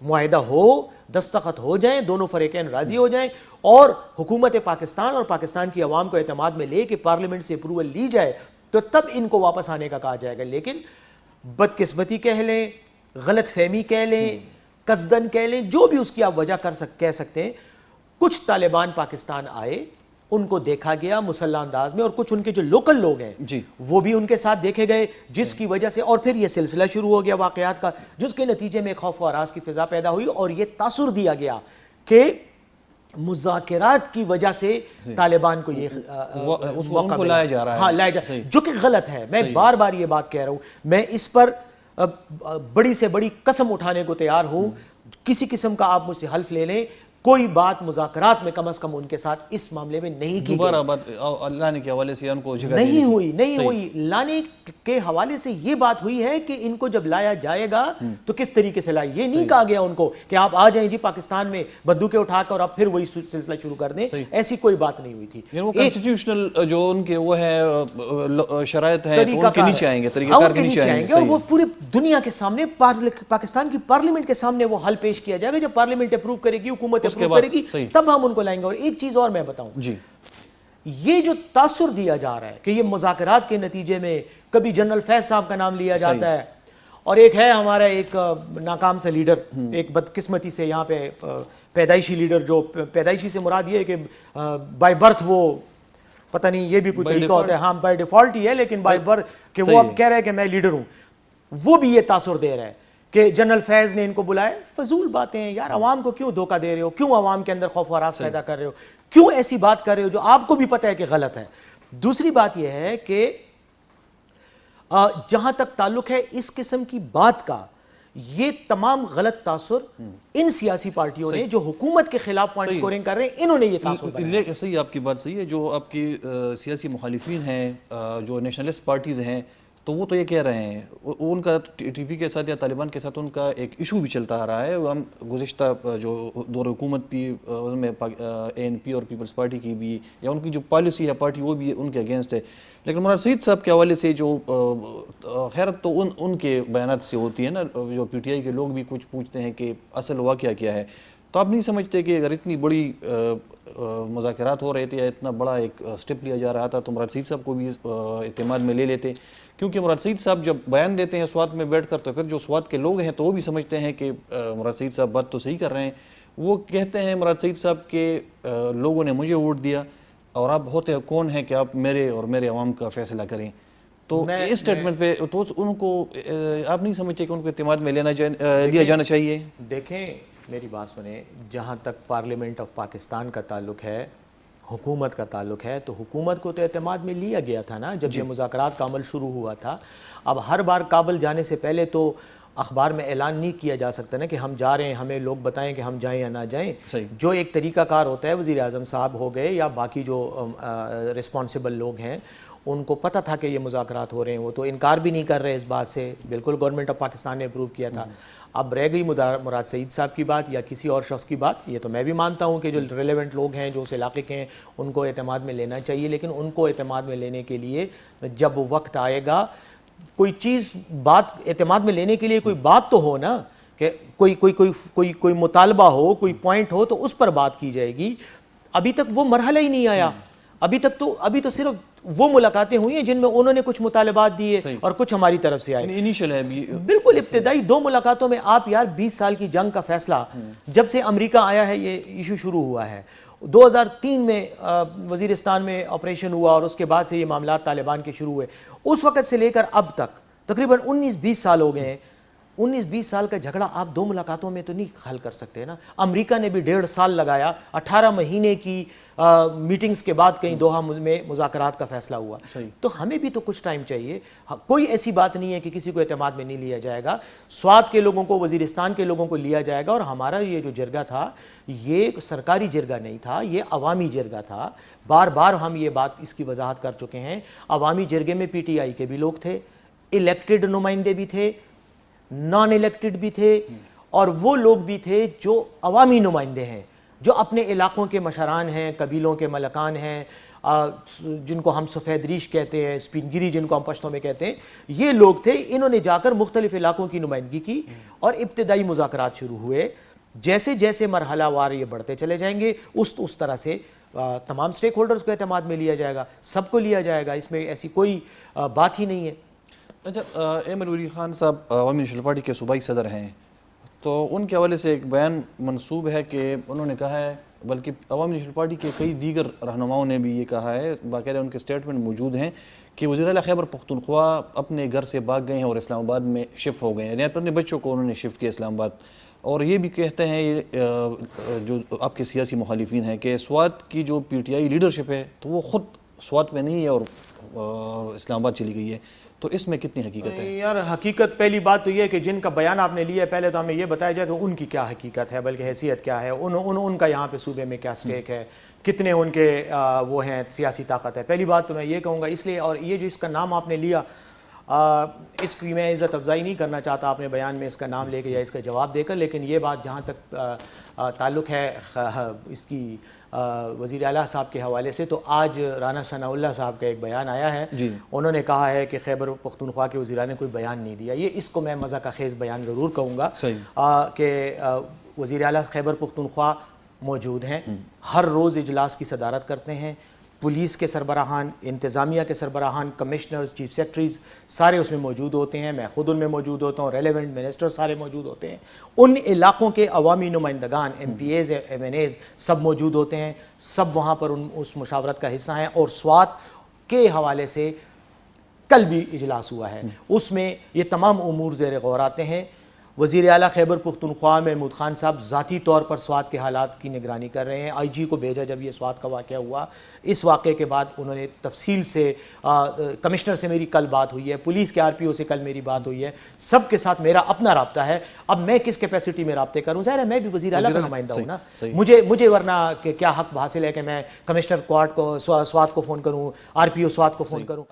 معاہدہ ہو، دستخط ہو جائیں، دونوں فریقین راضی ہو جائیں، اور حکومت پاکستان اور پاکستان کی عوام کو اعتماد میں لے کے پارلیمنٹ سے اپروول لی جائے تو تب ان کو واپس آنے کا کہا جائے گا۔ لیکن بدقسمتی کہہ لیں، غلط فہمی کہہ لیں، قصدن کہہ لیں، جو بھی اس کی آپ وجہ کہہ سکتے ہیں، کچھ طالبان پاکستان آئے، ان کو دیکھا گیا مسلح انداز میں، اور کچھ ان کے جو لوکل لوگ ہیں وہ بھی ان کے ساتھ دیکھے گئے، جس کی وجہ سے اور پھر یہ سلسلہ شروع ہو گیا واقعات کا، جس کے نتیجے میں خوف و ہراس کی فضا پیدا ہوئی، اور یہ تاثر دیا گیا کہ مذاکرات کی وجہ سے طالبان کو یہ موقع ملا، لایا جا رہا ہے، ہاں لایا جا، جو کہ غلط ہے۔ میں بار بار یہ بات کہہ رہا ہوں، میں اس پر بڑی سے بڑی قسم اٹھانے کو تیار ہوں، کسی قسم کا آپ مجھ سے حلف لے لیں، کوئی بات مذاکرات میں کم از کم ان کے ساتھ اس معاملے میں نہیں کی دوبارہ بات لانے کے حوالے سے ان کو جگہ نہیں ہوئی۔ لانے کے حوالے سے یہ بات ہوئی ہے کہ ان کو جب لایا جائے گا تو کس طریقے سے لائے، یہ نہیں کہا گیا ان کو کہ آپ آ جائیں جی پاکستان میں بندوقیں اٹھا کر اور آپ پھر وہی سلسلہ شروع کر دیں، ایسی کوئی بات نہیں ہوئی تھی۔ وہ کانسٹیٹیوشنل جو ان کے وہ ہے شرائط ہے ان کے نیچے آئیں گے، طریقہ کار کے نیچے آئیں گے، اور وہ پوری دنیا کے سامنے پاکستان کی پارلیمنٹ کے سامنے وہ حل پیش کیا جائے گا۔ جب پارلیمنٹ اپروو کرے گی، حکومت اپروو کرے گی، تب ہم ان کو لائیں گے۔ اور ایک چیز اور میں بتاؤں، یہ جو تاثر دیا جا رہا ہے کہ یہ مذاکرات کے نتیجے میں کبھی جنرل فیض صاحب کا نام لیا جاتا ہے، اور ایک ہے ہمارا ایک ناکام سے لیڈر، ایک بدقسمتی سے یہاں پہ پیدائشی لیڈر، جو پیدائشی سے مراد یہ ہے کہ بائی برتھ وہ پتہ نہیں، یہ بھی کوئی طریقہ ہوتا ہے، ہاں بائی ڈیفالٹ ہی ہے، لیکن بائی برتھ کہ وہ اب کہہ رہا ہے کہ میں لیڈر ہوں، وہ بھی یہ تاثر دے رہا ہے کہ جنرل فیض نے ان کو بلائے۔ فضول باتیں ہیں یار، عوام کو کیوں دھوکہ دے رہے ہو، کیوں عوام کے اندر خوف و ہراس پیدا کر رہے ہو، کیوں ایسی بات کر رہے ہو جو آپ کو بھی پتہ ہے کہ غلط ہے۔ دوسری بات یہ ہے کہ جہاں تک تعلق ہے اس قسم کی بات کا، یہ تمام غلط تاثر ان سیاسی پارٹیوں نے جو حکومت کے خلاف پوائنٹ سکورنگ کر رہے ہیں، انہوں نے یہ تاثر بنایا۔ صحیح، آپ کی بات صحیح ہے۔ جو آپ کی سیاسی مخالفین ہیں، جو نیشنلسٹ پارٹیز ہیں، تو وہ تو یہ کہہ رہے ہیں، ان کا ٹی پی کے ساتھ یا طالبان کے ساتھ ان کا ایک ایشو بھی چلتا آ رہا ہے۔ ہم گزشتہ جو دور حکومت تھی اس میں اے این پی اور پیپلز پارٹی کی بھی، یا ان کی جو پالیسی ہے پارٹی، وہ بھی ان کے اگینسٹ ہے۔ لیکن مراد سعید صاحب کے حوالے سے جو حیرت تو ان کے بیانات سے ہوتی ہے نا، جو پی ٹی آئی کے لوگ بھی کچھ پوچھتے ہیں کہ اصل واقعہ کیا ہے، تو آپ نہیں سمجھتے کہ اگر اتنی بڑی مذاکرات ہو رہے تھے یا اتنا بڑا ایک سٹیپ لیا جا رہا تھا تو مراد سعید صاحب کو بھی اعتماد میں لے لیتے؟ کیونکہ مراد سعید صاحب جب بیان دیتے ہیں سوات میں بیٹھ کر، تو پھر جو سوات کے لوگ ہیں تو وہ بھی سمجھتے ہیں کہ مراد سعید صاحب بات تو صحیح کر رہے ہیں۔ وہ کہتے ہیں مراد سعید صاحب کے لوگوں نے مجھے ووٹ دیا اور آپ ہوتے کون ہیں کہ آپ میرے اور میرے عوام کا فیصلہ کریں؟ تو اس اسٹیٹمنٹ پہ تو ان کو آپ نہیں سمجھتے کہ ان کو اعتماد میں لیا جانا چاہیے؟ دیکھیں میری بات سنیں، جہاں تک پارلیمنٹ آف پاکستان کا تعلق ہے، حکومت کا تعلق ہے، تو حکومت کو تو اعتماد میں لیا گیا تھا نا جب یہ مذاکرات کا عمل شروع ہوا تھا۔ اب ہر بار کابل جانے سے پہلے تو اخبار میں اعلان نہیں کیا جا سکتا نا کہ ہم جا رہے ہیں، ہمیں لوگ بتائیں کہ ہم جائیں یا نہ جائیں۔ جو ایک طریقہ کار ہوتا ہے، وزیر اعظم صاحب ہو گئے یا باقی جو رسپانسبل لوگ ہیں، ان کو پتہ تھا کہ یہ مذاکرات ہو رہے ہیں، وہ تو انکار بھی نہیں کر رہے اس بات سے، بالکل گورنمنٹ آف پاکستان نے اپروو کیا تھا۔ اب رہ گئی مراد سعید صاحب کی بات یا کسی اور شخص کی بات، یہ تو میں بھی مانتا ہوں کہ جو ریلیونٹ لوگ ہیں، جو اس علاقے کے ہیں، ان کو اعتماد میں لینا چاہیے، لیکن ان کو اعتماد میں لینے کے لیے جب وقت آئے گا، کوئی چیز بات اعتماد میں لینے کے لیے کوئی بات تو ہو نا، کہ کوئی مطالبہ ہو، کوئی پوائنٹ ہو تو اس پر بات کی جائے گی۔ ابھی تک وہ مرحلہ ہی نہیں آیا، ابھی تو صرف وہ ملاقاتیں ہوئی ہیں جن میں انہوں نے کچھ مطالبات دیے اور کچھ ہماری طرف سے آئے۔ انیشل ہے بالکل ابتدائی 2 ملاقاتوں میں آپ یار 20 سال کی جنگ کا فیصلہ، جب سے امریکہ آیا ہے یہ ایشو شروع ہوا ہے۔ 2003 میں وزیرستان میں آپریشن ہوا اور اس کے بعد سے یہ معاملات طالبان کے شروع ہوئے، اس وقت سے لے کر اب تک تقریباً 19-20 سال ہو گئے ہیں۔ 19-20 سال کا جھگڑا آپ 2 ملاقاتوں میں تو نہیں حل کر سکتے نا۔ امریکہ نے بھی 1.5 سال لگایا، 18 مہینے کی میٹنگز کے بعد کہیں دوحہ میں مذاکرات کا فیصلہ ہوا۔ تو ہمیں بھی تو کچھ ٹائم چاہیے۔ کوئی ایسی بات نہیں ہے کہ کسی کو اعتماد میں نہیں لیا جائے گا، سوات کے لوگوں کو، وزیرستان کے لوگوں کو لیا جائے گا، اور ہمارا یہ جو جرگہ تھا یہ سرکاری جرگہ نہیں تھا، یہ عوامی جرگہ تھا۔ بار بار ہم یہ بات اس کی وضاحت کر چکے ہیں۔ عوامی جرگے میں پی ٹی آئی کے بھی لوگ تھے، الیکٹڈ نمائندے بھی تھے، نان الیکٹڈ بھی تھے اور وہ لوگ بھی تھے جو عوامی نمائندے ہیں، جو اپنے علاقوں کے مشران ہیں، قبیلوں کے ملکان ہیں، جن کو ہم سفید ریش کہتے ہیں، سپین گیری جن کو ہم پشتوں میں کہتے ہیں، یہ لوگ تھے. انہوں نے جا کر مختلف علاقوں کی نمائندگی کی اور ابتدائی مذاکرات شروع ہوئے. جیسے جیسے مرحلہ وار یہ بڑھتے چلے جائیں گے اس طرح سے تمام سٹیک ہولڈرز کو اعتماد میں لیا جائے گا، سب کو لیا جائے گا، اس میں ایسی کوئی بات ہی نہیں ہے. اچھا، احمد ولی خان صاحب عوامی نیشنل پارٹی کے صوبائی صدر ہیں، تو ان کے حوالے سے ایک بیان منسوب ہے کہ انہوں نے کہا ہے، بلکہ عوامی نیشنل پارٹی کے کئی دیگر رہنماؤں نے بھی یہ کہا ہے، باقاعدہ ان کے سٹیٹمنٹ موجود ہیں کہ وزیر اعلیٰ خیبر پختونخوا اپنے گھر سے بھاگ گئے ہیں اور اسلام آباد میں شفٹ ہو گئے ہیں، یعنی اپنے بچوں کو انہوں نے شفٹ کیا اسلام آباد. اور یہ بھی کہتے ہیں جو آپ کے سیاسی مخالفین ہیں کہ سوات کی جو پی ٹی آئی لیڈرشپ ہے تو وہ خود سوات میں نہیں ہے اور اسلام آباد چلی گئی ہے. تو اس میں کتنی حقیقت ہے؟ یار حقیقت پہلی بات تو یہ ہے کہ جن کا بیان آپ نے لیا ہے، پہلے تو ہمیں یہ بتایا جائے کہ ان کی کیا حقیقت ہے، بلکہ حیثیت کیا ہے، ان کا یہاں پہ صوبے میں کیا سٹیک ہے، کتنے ان کے وہ ہیں سیاسی طاقت ہے. پہلی بات تو میں یہ کہوں گا اس لیے، اور یہ جو اس کا نام آپ نے لیا اس کی میں عزت افزائی نہیں کرنا چاہتا اپنے بیان میں اس کا نام لے کے یا اس کا جواب دے کر، لیکن یہ بات جہاں تک تعلق ہے اس کی وزیر اعلیٰ صاحب کے حوالے سے، تو آج رانا ثناء اللہ صاحب کا ایک بیان آیا ہے. انہوں نے کہا ہے کہ خیبر پختونخوا کے وزراء نے کوئی بیان نہیں دیا. یہ اس کو میں مزاح خیز بیان ضرور کہوں گا کہ وزیر اعلیٰ خیبر پختونخوا موجود ہیں، ہر روز اجلاس کی صدارت کرتے ہیں، پولیس کے سربراہان، انتظامیہ کے سربراہان، کمشنرز، چیف سیکرٹریز سارے اس میں موجود ہوتے ہیں، میں خود ان میں موجود ہوتا ہوں، ریلیونٹ منسٹر سارے موجود ہوتے ہیں، ان علاقوں کے عوامی نمائندگان، MPs, MNAs سب موجود ہوتے ہیں، سب وہاں پر اس مشاورت کا حصہ ہیں. اور سوات کے حوالے سے کل بھی اجلاس ہوا ہے، اس میں یہ تمام امور زیر غور آتے ہیں. وزیر اعلیٰ خیبر پختونخوا محمود خان صاحب ذاتی طور پر سوات کے حالات کی نگرانی کر رہے ہیں. آئی جی کو بھیجا جب یہ سوات کا واقعہ ہوا. اس واقعے کے بعد انہوں نے تفصیل سے کمشنر سے میری کل بات ہوئی ہے، پولیس کے آر پی او سے کل میری بات ہوئی ہے، سب کے ساتھ میرا اپنا رابطہ ہے. اب میں کس کیپیسٹی میں رابطے کروں؟ ظاہر ہے میں بھی وزیر اعلیٰ کا نمائندہ ہوں نا، مجھے ورنہ کیا حق حاصل ہے کہ میں کمشنر کوارٹ کو سوات کو فون کروں، آر پی او سوات کو فون کروں؟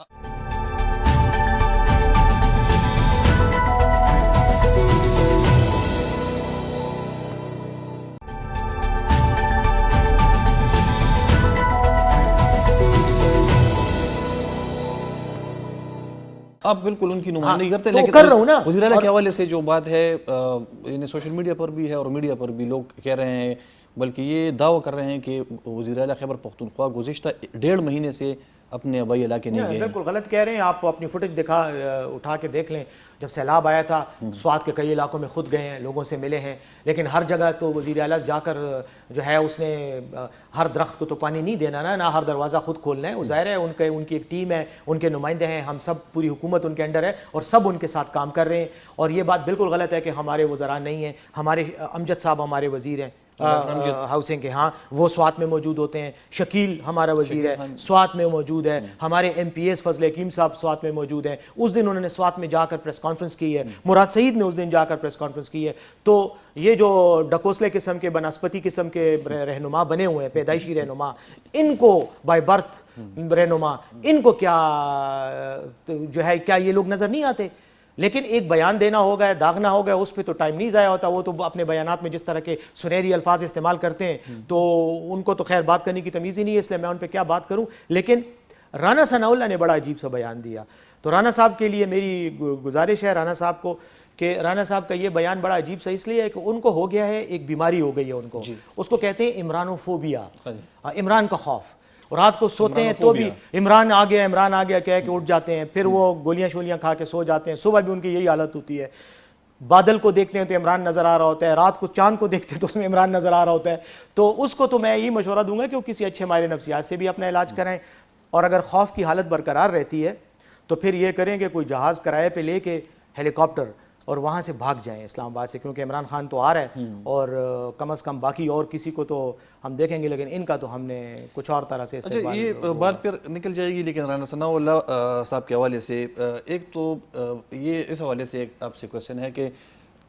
آپ بالکل ان کی نمائندگی کرتے ہیں، لیکن کر رہا ہوں نا. وزیر اعلیٰ کے حوالے سے جو بات ہے سوشل میڈیا پر بھی ہے اور میڈیا پر بھی لوگ کہہ رہے ہیں، بلکہ یہ دعویٰ کر رہے ہیں کہ وزیر اعلیٰ خیبر پختونخوا گزشتہ 1.5 مہینے سے اپنے آبائی علاقے نہیں گئے. بالکل غلط کہہ رہے ہیں آپ، اپنی فوٹیج اٹھا کے دیکھ لیں. جب سیلاب آیا تھا سوات کے کئی علاقوں میں خود گئے ہیں، لوگوں سے ملے ہیں، لیکن ہر جگہ تو وزیر اعلیٰ جا کر جو ہے اس نے ہر درخت کو تو پانی نہیں دینا نا، نہ ہر دروازہ خود کھولنا ہے. وہ ظاہر ہے ان کی ایک ٹیم ہے، ان کے نمائندے ہیں، ہم سب پوری حکومت ان کے انڈر ہے اور سب ان کے ساتھ کام کر رہے ہیں. اور یہ بات بالکل غلط ہے کہ ہمارے وزراء نہیں ہیں. ہمارے امجد صاحب ہمارے وزیر ہیں ہاؤسنگ کے، ہاں وہ سوات میں موجود ہوتے ہیں. شکیل ہمارا وزیر ہے، سوات میں موجود ہے. ہمارے ایم پی ایس فضل حکیم صاحب سوات میں موجود ہیں. اس دن انہوں نے سوات میں جا کر پریس کانفرنس کی ہے. مراد سعید نے اس دن جا کر پریس کانفرنس کی ہے. تو یہ جو ڈکوسلے قسم کے، بنسپتی قسم کے رہنما بنے ہوئے ہیں، پیدائشی رہنما، ان کو بائی برتھ رہنما، ان کو کیا جو ہے کیا یہ لوگ نظر نہیں آتے؟ لیکن ایک بیان دینا ہوگا، داغنا ہوگا، اس پہ تو ٹائم نہیں ضائع ہوتا. وہ تو اپنے بیانات میں جس طرح کے سنہری الفاظ استعمال کرتے ہیں تو ان کو تو خیر بات کرنے کی تمیز ہی نہیں ہے، اس لیے میں ان پہ کیا بات کروں. لیکن رانا ثناء اللہ نے بڑا عجیب سا بیان دیا. تو رانا صاحب کے لیے میری گزارش ہے رانا صاحب کو کہ رانا صاحب کا یہ بیان بڑا عجیب سا اس لیے ہے کہ ان کو ہو گیا ہے، ایک بیماری ہو گئی ہے ان کو، اس کو کہتے ہیں عمرانوفوبیا، عمران کا خوف. رات کو سوتے ہیں تو بھی عمران آ گیا کہہ کے اٹھ جاتے ہیں، پھر وہ گولیاں شولیاں کھا کے سو جاتے ہیں. صبح بھی ان کی یہی حالت ہوتی ہے. بادل کو دیکھتے ہیں تو عمران نظر آ رہا ہوتا ہے، رات کو چاند کو دیکھتے ہیں تو اس میں عمران نظر آ رہا ہوتا ہے. تو اس کو تو میں یہی مشورہ دوں گا کہ وہ کسی اچھے ماہر نفسیات سے بھی اپنا علاج کرائیں. اور اگر خوف کی حالت برقرار رہتی ہے تو پھر یہ کریں کہ کوئی جہاز کرائے پہ لے کے ہیلی کاپٹر اور وہاں سے بھاگ جائیں اسلام آباد سے، کیونکہ عمران خان تو آ رہا ہے اور کم از کم باقی اور کسی کو تو ہم دیکھیں گے، لیکن ان کا تو ہم نے کچھ اور طرح سے استقبال. اچھا، یہ بات پھر نکل جائے گی، لیکن رانا ثناء اللہ صاحب کے حوالے سے ایک تو یہ اس حوالے سے ایک آپ سے کویشچن ہے کہ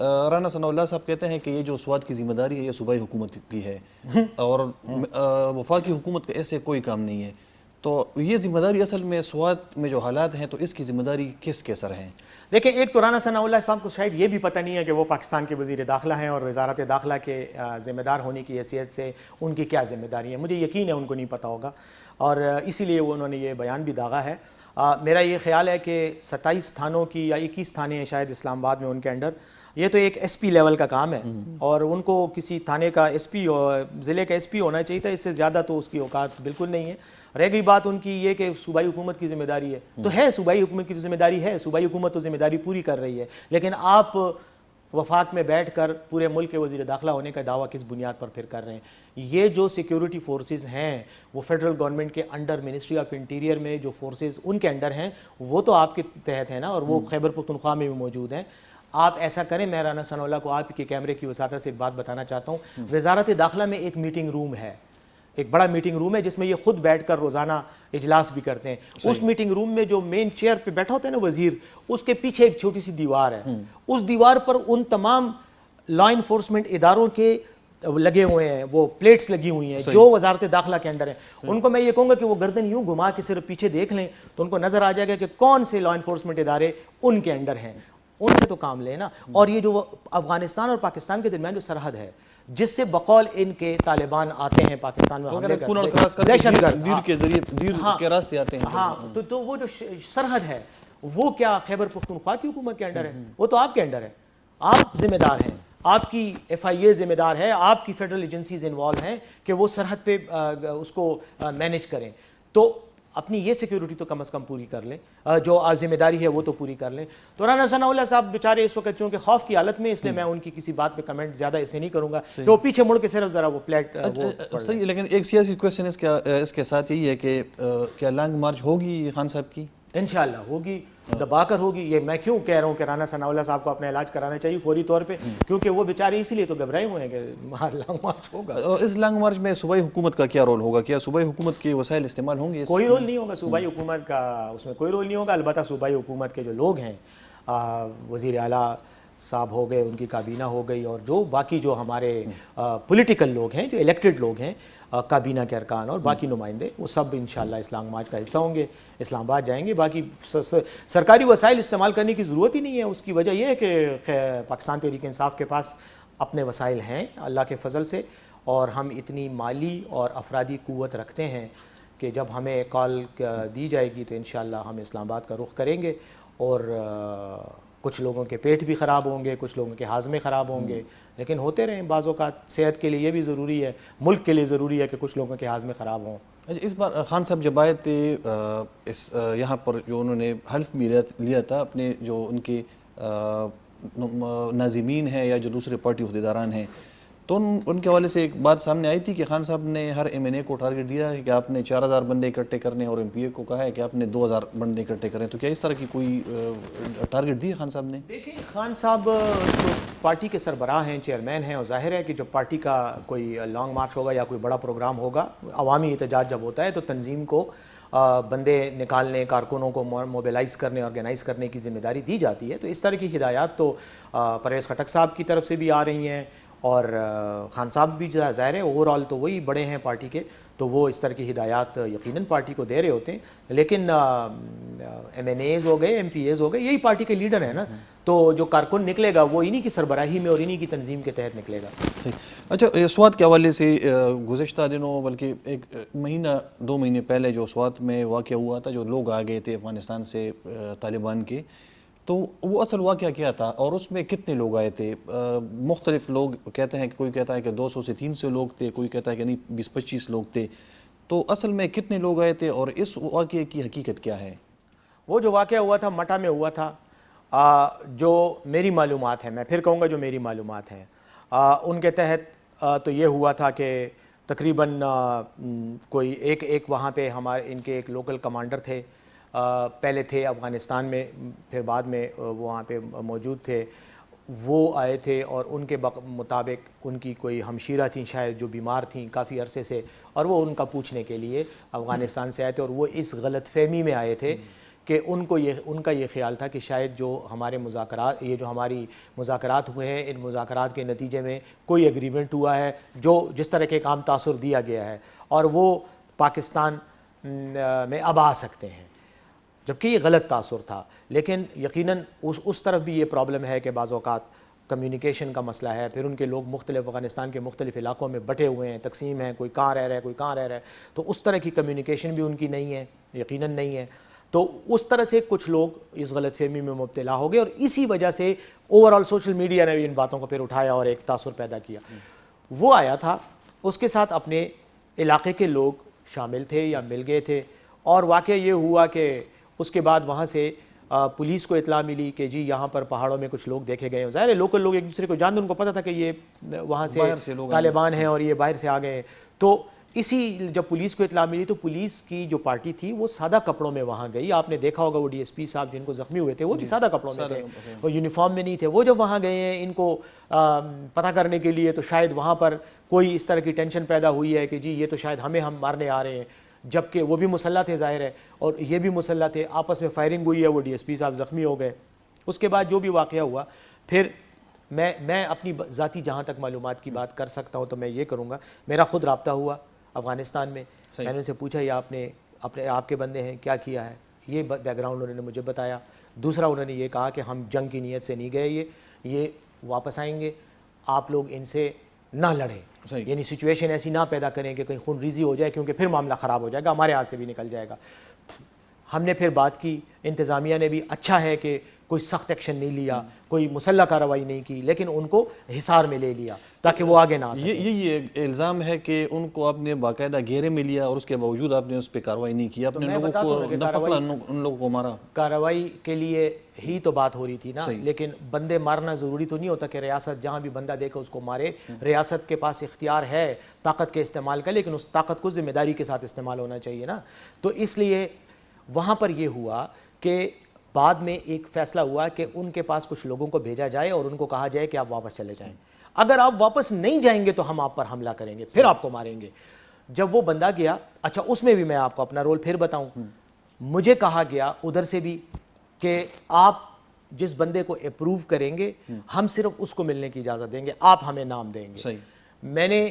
رانا ثناء اللہ صاحب کہتے ہیں کہ یہ جو سوات کی ذمہ داری ہے یہ صوبائی حکومت کی ہے اور وفاقی حکومت کا ایسے کوئی کام نہیں ہے. تو یہ ذمہ داری اصل میں سوات میں جو حالات ہیں تو اس کی ذمہ داری کس کے سر ہیں؟ دیکھیں، ایک تو رانا ثناء اللہ صاحب کو شاید یہ بھی پتہ نہیں ہے کہ وہ پاکستان کے وزیر داخلہ ہیں اور وزارت داخلہ کے ذمہ دار ہونے کی حیثیت سے ان کی کیا ذمہ داری ہے. مجھے یقین ہے ان کو نہیں پتہ ہوگا اور اسی لیے انہوں نے یہ بیان بھی داغا ہے. میرا یہ خیال ہے کہ 27 تھانوں کی یا 21 تھانے ہیں شاید اسلام آباد میں ان کے انڈر. یہ تو ایک ایس پی لیول کا کام ہے اور ان کو کسی تھانے کا ایس پی اور ضلع کا ایس پی ہونا چاہیے تھا. اس سے زیادہ تو اس کی اوقات بالکل نہیں ہے. رہ گئی بات ان کی یہ کہ صوبائی حکومت کی ذمہ داری ہے تو ہے، صوبائی حکومت کی ذمہ داری ہے، صوبائی حکومت تو ذمہ داری پوری کر رہی ہے. لیکن آپ وفاق میں بیٹھ کر پورے ملک کے وزیر داخلہ ہونے کا دعویٰ کس بنیاد پر پھر کر رہے ہیں؟ یہ جو سیکیورٹی فورسز ہیں وہ فیڈرل گورنمنٹ کے انڈر، منسٹری آف انٹیریئر میں جو فورسز ان کے انڈر ہیں وہ تو آپ کے تحت ہیں نا، اور وہ خیبر پختونخوا میں بھی موجود ہیں. آپ ایسا کریں، میں رانا ثناء اللہ کو آپ کے کیمرے کی وساطت سے ایک بات بتانا چاہتا ہوں. وزارت داخلہ میں ایک میٹنگ روم ہے، ایک بڑا میٹنگ روم ہے جس میں یہ خود بیٹھ کر روزانہ اجلاس بھی کرتے ہیں. اس میٹنگ روم میں جو مین چیئر پہ بیٹھا ہوتا ہے نا وزیر، اس کے پیچھے ایک چھوٹی سی دیوار ہے. اس دیوار پر ان تمام لا انفورسمنٹ اداروں کے لگے ہوئے ہیں، وہ پلیٹس لگی ہوئی ہیں جو وزارت داخلہ کے انڈر ہیں. ان کو میں یہ کہوں گا کہ وہ گردن یوں گھما کے صرف پیچھے دیکھ لیں تو ان کو نظر آ جائے گا کہ کون سے لا انفورسمنٹ ادارے ان کے انڈر ہیں. ان سے تو کام لیں نا. اور یہ جو افغانستان اور پاکستان کے درمیان جو سرحد ہے، جس سے بقول ان کے طالبان آتے ہیں پاکستان میں حملے کرتے، دہشت گرد دیر کے ذریعے دیر کے راستے آتے ہیں. ہاں، تو وہ جو سرحد ہے وہ کیا خیبر پختونخوا کی حکومت کے انڈر ہے؟ وہ تو آپ کے انڈر ہے. آپ ذمہ دار ہیں، آپ کی ایف آئی اے ذمہ دار ہے، آپ کی فیڈرل ایجنسیز انوالو ہیں کہ وہ سرحد پہ اس کو مینیج کریں. تو اپنی یہ سیکیورٹی تو کم از کم پوری کر لیں، جو ذمہ داری ہے وہ تو پوری کر لیں. تو رانا ثناء اللہ صاحب بیچارے اس وقت چونکہ خوف کی حالت میں، اس لیے میں ان کی کسی بات پہ کمنٹ زیادہ اسے نہیں کروں گا کہ وہ پیچھے مڑ کے صرف ذرا وہ پلیٹ صحیح. لیکن ایک سیاسی کویشچن اس کے ساتھ یہی ہے کہ کیا لانگ مارچ ہوگی خان صاحب کی؟ انشاءاللہ ہوگی، دبا کر ہوگی. یہ میں کیوں کہہ رہا ہوں کہ رانا ثناء اللہ صاحب کو اپنا علاج کرانا چاہیے فوری طور پہ، کیونکہ وہ بیچارے اسی لیے تو گھبرائے ہوئے ہیں کہ لانگ مارچ ہوگا. اس لانگ مارچ میں صوبائی حکومت کا کیا رول ہوگا؟ کیا صوبائی حکومت کے وسائل استعمال ہوں گے؟ کوئی رول نہیں ہوگا صوبائی حکومت کا، اس میں کوئی رول نہیں ہوگا. البتہ صوبائی حکومت کے جو لوگ ہیں، وزیر اعلیٰ صاحب ہو گئے، ان کی کابینہ ہو گئی، اور جو باقی جو ہمارے پولیٹیکل لوگ ہیں، جو الیکٹڈ لوگ ہیں، کابینہ کے ارکان اور باقی نمائندے، وہ سب انشاءاللہ اس لانگ مارچ کا حصہ ہوں گے، اسلام آباد جائیں گے. باقی سرکاری وسائل استعمال کرنے کی ضرورت ہی نہیں ہے. اس کی وجہ یہ ہے کہ پاکستان تحریک انصاف کے پاس اپنے وسائل ہیں اللہ کے فضل سے، اور ہم اتنی مالی اور افرادی قوت رکھتے ہیں کہ جب ہمیں کال دی جائے گی تو انشاءاللہ ہم اسلام آباد کا رخ کریں گے. اور کچھ لوگوں کے پیٹ بھی خراب ہوں گے، کچھ لوگوں کے ہاضمے خراب ہوں گے، لیکن ہوتے رہیں. بعض اوقات صحت کے لیے یہ بھی ضروری ہے، ملک کے لیے ضروری ہے کہ کچھ لوگوں کے ہاضمے خراب ہوں. اس بار خان صاحب جب آئے تھے یہاں پر، جو انہوں نے حلف بھی لیا تھا اپنے جو ان کے ناظمین ہیں یا جو دوسرے پارٹی عہدیداران ہیں، تو ان کے حوالے سے ایک بات سامنے آئی تھی کہ خان صاحب نے ہر ایم این اے کو ٹارگٹ دیا ہے کہ آپ نے 4000 بندے اکٹھے کرنے، اور ایم پی اے کو کہا ہے کہ آپ نے 2000 بندے اکٹھے کریں. تو کیا اس طرح کی کوئی ٹارگٹ دی ہے خان صاحب نے؟ دیکھیں، خان صاحب تو پارٹی کے سربراہ ہیں، چیئرمین ہیں، اور ظاہر ہے کہ جب پارٹی کا کوئی لانگ مارچ ہوگا یا کوئی بڑا پروگرام ہوگا، عوامی احتجاج جب ہوتا ہے، تو تنظیم کو بندے نکالنے، کارکنوں کو موبیلائز کرنے، آرگنائز کرنے کی ذمہ داری دی جاتی ہے. تو اس طرح کی ہدایات تو پرویز خٹک صاحب کی طرف سے بھی آ رہی ہیں، اور خان صاحب بھی ظاہر ہے اوور آل تو وہی بڑے ہیں پارٹی کے، تو وہ اس طرح کی ہدایات یقیناً پارٹی کو دے رہے ہوتے ہیں. لیکن ایم این ایز ہو گئے، ایم پی ایز ہو گئے، یہی پارٹی کے لیڈر ہیں نا، تو جو کارکن نکلے گا وہ انہی کی سربراہی میں اور انہی کی تنظیم کے تحت نکلے گا. صحیح. اچھا، سوات کے حوالے سے گزشتہ دنوں، بلکہ ایک مہینہ 2 مہینے پہلے جو سوات میں واقعہ ہوا تھا، جو لوگ آ گئے تھے افغانستان سے طالبان کے، تو وہ اصل واقعہ کیا تھا اور اس میں کتنے لوگ آئے تھے؟ مختلف لوگ کہتے ہیں کہ کوئی کہتا ہے کہ 200 سے 300 لوگ تھے، کوئی کہتا ہے کہ نہیں 20-25 لوگ تھے. تو اصل میں کتنے لوگ آئے تھے اور اس واقعے کی حقیقت کیا ہے؟ وہ جو واقعہ ہوا تھا مٹا میں ہوا تھا، جو میری معلومات ہیں، میں پھر کہوں گا جو میری معلومات ہیں، ان کے تحت تو یہ ہوا تھا کہ تقریباً کوئی ایک وہاں پہ ہمارے ان کے ایک لوکل کمانڈر تھے، پہلے تھے افغانستان میں، پھر بعد میں وہاں پہ موجود تھے، وہ آئے تھے، اور ان کے مطابق ان کی کوئی ہمشیرہ تھیں شاید جو بیمار تھیں کافی عرصے سے، اور وہ ان کا پوچھنے کے لیے افغانستان سے آئے تھے. اور وہ اس غلط فہمی میں آئے تھے کہ ان کا یہ خیال تھا کہ شاید جو ہمارے مذاکرات، یہ جو ہماری مذاکرات ہوئے ہیں، ان مذاکرات کے نتیجے میں کوئی ایگریمنٹ ہوا ہے جو جس طرح کے ایک عام تاثر دیا گیا ہے، اور وہ پاکستان میں اب آ سکتے ہیں، جبکہ یہ غلط تاثر تھا. لیکن یقیناً اس طرف بھی یہ پرابلم ہے کہ بعض اوقات کمیونیکیشن کا مسئلہ ہے، پھر ان کے لوگ مختلف افغانستان کے مختلف علاقوں میں بٹے ہوئے ہیں، تقسیم ہیں، کوئی کہاں رہ رہا ہے، کوئی کہاں رہ رہا ہے، تو اس طرح کی کمیونیکیشن بھی ان کی نہیں ہے، یقیناً نہیں ہے. تو اس طرح سے کچھ لوگ اس غلط فہمی میں مبتلا ہو گئے، اور اسی وجہ سے اوور آل سوشل میڈیا نے بھی ان باتوں کو پھر اٹھایا اور ایک تاثر پیدا کیا. وہ آیا تھا، اس کے ساتھ اپنے علاقے کے لوگ شامل تھے یا مل گئے تھے، اور واقعہ یہ ہوا کہ اس کے بعد وہاں سے پولیس کو اطلاع ملی کہ جی یہاں پر پہاڑوں میں کچھ لوگ دیکھے گئے ہیں. ظاہر ہے لوکل لوگ ایک دوسرے کو جانتے، ان کو پتہ تھا کہ یہ وہاں سے طالبان ہیں اور یہ باہر سے آ گئے ہیں. تو اسی جب پولیس کو اطلاع ملی تو پولیس کی جو پارٹی تھی وہ سادہ کپڑوں میں وہاں گئی. آپ نے دیکھا ہوگا وہ ڈی ایس پی صاحب جن کو زخمی ہوئے تھے وہ بھی سادہ کپڑوں میں تھے، وہ یونیفارم میں نہیں تھے. وہ جب وہاں گئے ہیں ان کو پتہ کرنے کے لیے، تو شاید وہاں پر کوئی اس طرح کی ٹینشن پیدا ہوئی ہے کہ جی یہ تو شاید ہم مارنے آ رہے ہیں، جبکہ وہ بھی مسلح تھے ظاہر ہے اور یہ بھی مسلح تھے. آپس میں فائرنگ ہوئی ہے، وہ ڈی ایس پی صاحب زخمی ہو گئے. اس کے بعد جو بھی واقعہ ہوا، پھر میں اپنی ذاتی جہاں تک معلومات کی بات کر سکتا ہوں تو میں یہ کروں گا. میرا خود رابطہ ہوا افغانستان میں، میں نے ان سے پوچھا یہ آپ کے بندے ہیں، کیا کیا ہے، یہ بیک گراؤنڈ انہوں نے مجھے بتایا. دوسرا انہوں نے یہ کہا کہ ہم جنگ کی نیت سے نہیں گئے، یہ واپس آئیں گے، آپ لوگ ان سے نہ لڑیں، یعنی سچویشن ایسی نہ پیدا کریں کہ کہیں خون ریزی ہو جائے، کیونکہ پھر معاملہ خراب ہو جائے گا، ہمارے ہاتھ سے بھی نکل جائے گا. ہم نے پھر بات کی، انتظامیہ نے بھی اچھا ہے کہ کوئی سخت ایکشن نہیں لیا، کوئی مسلح کارروائی نہیں کی، لیکن ان کو حصار میں لے لیا تاکہ وہ آگے نہ آ سکیں. یہ الزام ہے کہ ان کو آپ نے باقاعدہ گھیرے میں لیا اور اس کے باوجود آپ نے اس پہ کارروائی نہیں کی، اپنے لوگوں کو نہ پکڑا، ان لوگوں کو مارا. کارروائی کے لیے ہی تو بات ہو رہی تھی نا، لیکن بندے مارنا ضروری تو نہیں ہوتا کہ ریاست جہاں بھی بندہ دیکھے اس کو مارے. ریاست کے پاس اختیار ہے طاقت کے استعمال کا، لیکن اس طاقت کو ذمہ داری کے ساتھ استعمال ہونا چاہیے نا. تو اس لیے وہاں پر یہ ہوا کہ بعد میں ایک فیصلہ ہوا کہ ان کے پاس کچھ لوگوں کو بھیجا جائے اور ان کو کہا جائے کہ آپ واپس چلے جائیں، اگر آپ واپس نہیں جائیں گے تو ہم آپ پر حملہ کریں گے، پھر آپ کو ماریں گے. جب وہ بندہ گیا، اچھا اس میں بھی میں آپ کو اپنا رول پھر بتاؤں، مجھے کہا گیا ادھر سے بھی کہ آپ جس بندے کو اپروو کریں گے ہم صرف اس کو ملنے کی اجازت دیں گے، آپ ہمیں نام دیں گے. میں نے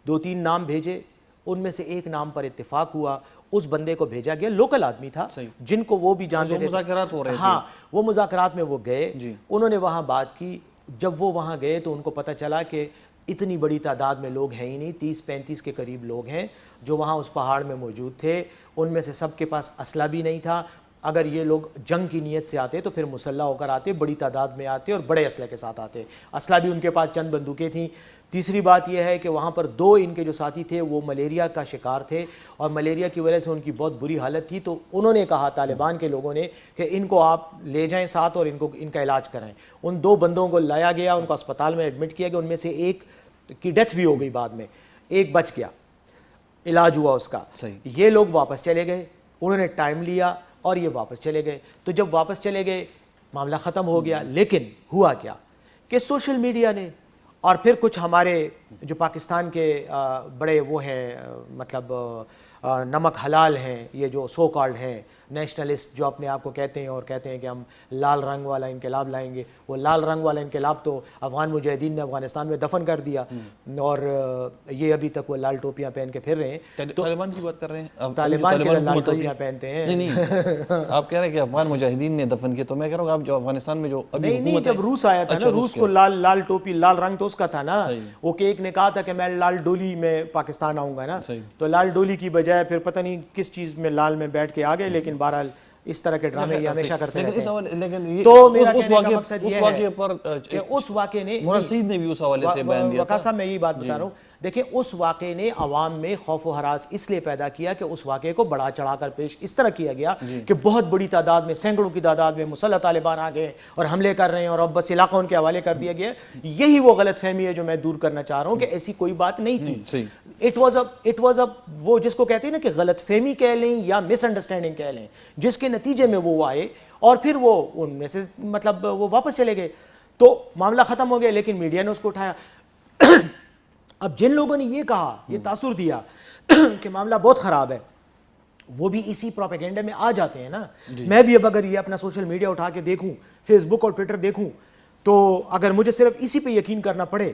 2-3 نام بھیجے، ان میں سے ایک نام پر اتفاق ہوا، اس بندے کو بھیجا گیا. لوکل آدمی تھا جن کو وہ بھی جانتے تھے، مذاکرات ہو رہے تھے. ہاں وہ مذاکرات میں وہ گئے، انہوں نے وہاں بات کی. جب وہ وہاں گئے تو ان کو پتہ چلا کہ اتنی بڑی تعداد میں لوگ ہیں ہی نہیں، 30-35 کے قریب لوگ ہیں جو وہاں اس پہاڑ میں موجود تھے. ان میں سے سب کے پاس اسلحہ بھی نہیں تھا. اگر یہ لوگ جنگ کی نیت سے آتے تو پھر مسلح ہو کر آتے، بڑی تعداد میں آتے اور بڑے اسلحے کے ساتھ آتے. اسلحہ بھی ان کے پاس چند بندوقیں تھیں. تیسری بات یہ ہے کہ وہاں پر 2 ان کے جو ساتھی تھے وہ ملیریا کا شکار تھے اور ملیریا کی وجہ سے ان کی بہت بری حالت تھی. تو انہوں نے کہا طالبان کے لوگوں نے کہ ان کو آپ لے جائیں ساتھ اور ان کا علاج کرائیں. ان 2 بندوں کو لایا گیا، ان کو اسپتال میں ایڈمٹ کیا گیا. ان میں سے ایک کی ڈیتھ بھی ہو گئی، بعد میں ایک بچ گیا، علاج ہوا اس کا. یہ لوگ واپس چلے گئے، انہوں نے ٹائم لیا اور یہ واپس چلے گئے. تو جب واپس چلے گئے معاملہ ختم ہو گیا. لیکن ہوا کیا کہ سوشل میڈیا نے اور پھر کچھ ہمارے جو پاکستان کے بڑے وہ ہیں، مطلب نمک حلال ہیں، یہ جو سو کالڈ ہیں نیشنلسٹ جو اپنے آپ کو کہتے ہیں اور کہتے ہیں کہ ہم لال رنگ والا انقلاب لائیں گے. وہ لال رنگ والا انقلاب تو افغان مجاہدین نے افغانستان میں دفن کر دیا اور یہ ابھی تک وہ لال ٹوپیاں پہن کے پھر رہے ہیں. طالبان کی بات کر رہے ہیں، طالبان کے لال ٹوپیاں پہنتے ہیں. نہیں آپ کہہ رہے ہیں کہ افغان مجاہدین نے دفن کیے، تو میں کہہ رہا ہوں آپ جو افغانستان میں جو ابھی نہیں جب روس آیا تھا نا، روس کو لال ٹوپی لال رنگ تو اس کا تھا نا. وہ کہ ایک نے کہا تھا کہ میں لال ڈولی میں پاکستان آؤں گا نا، تو لال ڈولی کی بجائے پھر پتہ نہیں کس چیز میں لال میں بیٹھ کے آ گئے. لیکن بہرحال اس طرح کے ڈرامے یہ ہمیشہ کرتے رہتے ہیں. تو میرا کہنے کا مقصد یہ ہے کہ اس واقعے نے مرشید نے بھی اس حوالے سے بیان دیا تھا. وقا صاحب میں یہی بات بتا رہا ہوں، دیکھیں اس واقعے نے عوام میں خوف و ہراس اس لیے پیدا کیا کہ اس واقعے کو بڑا چڑھا کر پیش اس طرح کیا گیا کہ بہت بڑی تعداد میں، سینکڑوں کی تعداد میں مسلح طالبان آ گئے اور حملے کر رہے ہیں اور اب بس علاقہ ان کے حوالے کر دیا گیا. یہی وہ غلط فہمی ہے جو میں دور کرنا چاہ رہا ہوں کہ ایسی کوئی بات نہیں تھی. اٹ واز وہ جس کو کہتے ہیں نا کہ غلط فہمی کہہ لیں یا مس انڈرسٹینڈنگ کہہ لیں، جس کے نتیجے میں وہ آئے اور پھر وہ ان میں سے مطلب وہ واپس چلے گئے. تو معاملہ ختم ہو گیا، لیکن میڈیا نے اس کو اٹھایا. اب جن لوگوں نے یہ کہا، یہ تاثر دیا کہ معاملہ بہت خراب ہے، وہ بھی اسی پروپیگنڈے میں آ جاتے ہیں نا. میں بھی اب اگر یہ اپنا سوشل میڈیا اٹھا کے دیکھوں، فیس بک اور ٹویٹر دیکھوں، تو اگر مجھے صرف اسی پہ یقین کرنا پڑے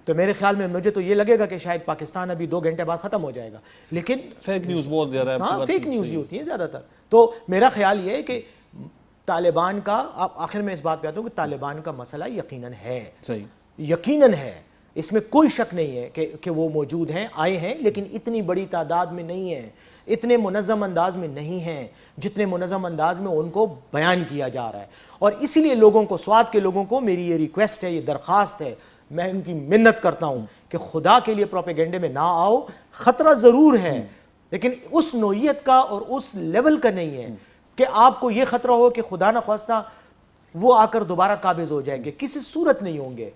تو میرے خیال میں مجھے تو یہ لگے گا کہ شاید پاکستان ابھی 2 گھنٹے بعد ختم ہو جائے گا، لیکن فیک نیوز بہت زیادہ ہے. ہاں فیک نیوز ہی ہوتی ہیں زیادہ تر. تو میرا خیال یہ ہے کہ طالبان کا، آخر میں اس بات پہ آتا ہوں کہ طالبان کا مسئلہ یقیناً ہے، صحیح یقیناً ہے، اس میں کوئی شک نہیں ہے کہ وہ موجود ہیں، آئے ہیں، لیکن اتنی بڑی تعداد میں نہیں ہیں، اتنے منظم انداز میں نہیں ہیں جتنے منظم انداز میں ان کو بیان کیا جا رہا ہے. اور اسی لیے لوگوں کو، سوات کے لوگوں کو میری یہ ریکویسٹ ہے، یہ درخواست ہے، میں ان کی منت کرتا ہوں کہ خدا کے لیے پروپیگنڈے میں نہ آؤ. خطرہ ضرور ہے لیکن اس نوعیت کا اور اس لیول کا نہیں ہے کہ آپ کو یہ خطرہ ہو کہ خدا نہ خواستہ وہ آ کر دوبارہ قابض ہو جائیں گے. کسی صورت نہیں ہوں گے،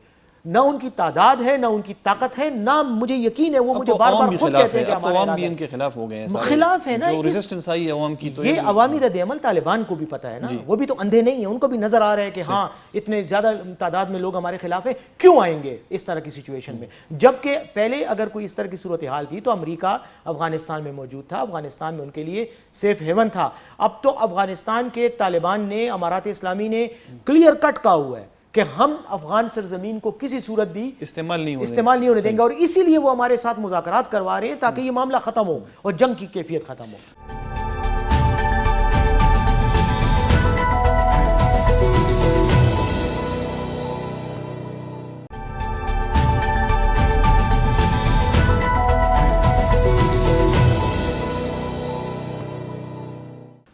نہ ان کی تعداد ہے، نہ ان کی طاقت ہے، نہ مجھے یقین ہے، وہ مجھے بار بار خود کہتے ہیں کہ ہمارے عوام بھی ان کے خلاف ہو گئے ہیں، خلاف ہے نا. جو ریزسٹنس آئی ہے عوام کی، تو یہ عوامی رد عمل طالبان کو بھی پتہ ہے نا، وہ بھی تو اندھے نہیں ہیں، ان کو بھی نظر آ رہا ہے کہ ہاں اتنے زیادہ تعداد میں لوگ ہمارے خلاف ہیں، کیوں آئیں گے اس طرح کی سچویشن میں. جبکہ پہلے اگر کوئی اس طرح کی صورتحال تھی تو امریکہ افغانستان میں موجود تھا، افغانستان میں ان کے لیے سیف ہیون تھا. اب تو افغانستان کے طالبان نے، امارات اسلامی نے کلیئر کٹ کہا ہوا ہے کہ ہم افغان سرزمین کو کسی صورت بھی استعمال نہیں ہونے دیں گے، اور اسی لیے وہ ہمارے ساتھ مذاکرات کروا رہے ہیں تاکہ یہ معاملہ ختم ہو اور جنگ کی کیفیت ختم ہو.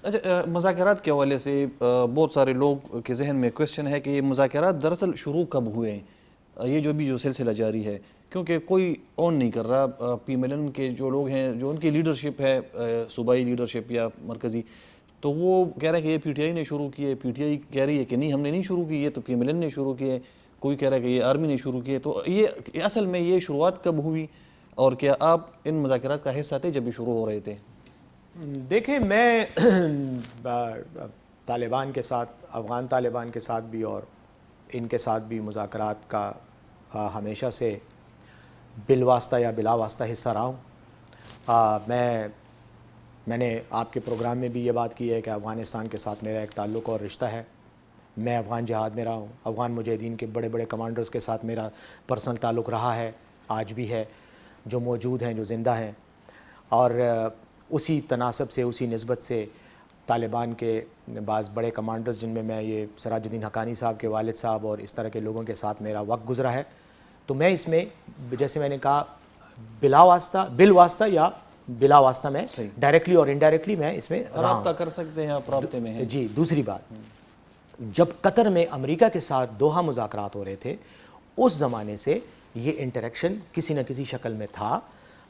اچھا، مذاکرات کے حوالے سے بہت سارے لوگ کے ذہن میں کوشچن ہے کہ یہ مذاکرات دراصل شروع کب ہوئے ہیں، یہ جو سلسلہ جاری ہے، کیونکہ کوئی اون نہیں کر رہا. پی ایم ایل این کے جو لوگ ہیں، جو ان کی لیڈرشپ ہے، صوبائی لیڈرشپ یا مرکزی، تو وہ کہہ رہے ہیں کہ یہ پی ٹی آئی نے شروع کی ہے، پی ٹی آئی کہہ رہی ہے کہ نہیں ہم نے نہیں شروع کی، یہ تو پی ایم ایل این نے شروع کی ہے، کوئی کہہ رہا ہے کہ یہ آرمی نے شروع کی ہے. تو یہ اصل میں یہ شروعات کب ہوئی، اور کیا آپ ان مذاکرات کا حصہ تھے جب یہ شروع ہو رہے تھے؟ دیکھیں، میں طالبان کے ساتھ، افغان طالبان کے ساتھ بھی اور ان کے ساتھ بھی مذاکرات کا ہمیشہ سے بالواسطہ یا بلا واسطہ حصہ رہا ہوں. میں نے آپ کے پروگرام میں بھی یہ بات کی ہے کہ افغانستان کے ساتھ میرا ایک تعلق اور رشتہ ہے. میں افغان جہاد میں رہا ہوں، افغان مجاہدین کے بڑے بڑے کمانڈرز کے ساتھ میرا پرسنل تعلق رہا ہے، آج بھی ہے، جو موجود ہیں، جو زندہ ہیں. اور اسی تناسب سے، اسی نسبت سے طالبان کے بعض بڑے کمانڈرز، جن میں یہ سراج الدین حقانی صاحب کے والد صاحب اور اس طرح کے لوگوں کے ساتھ میرا وقت گزرا ہے. تو میں اس میں، جیسے میں نے کہا، بالواسطہ یا بلا واسطہ میں ڈائریکٹلی اور انڈائریکٹلی میں اس میں رابطہ کر سکتے ہیں، آپ رابطے میں ہیں. جی. دوسری بات، جب قطر میں امریکہ کے ساتھ دوحہ مذاکرات ہو رہے تھے، اس زمانے سے یہ انٹریکشن کسی نہ کسی شکل میں تھا.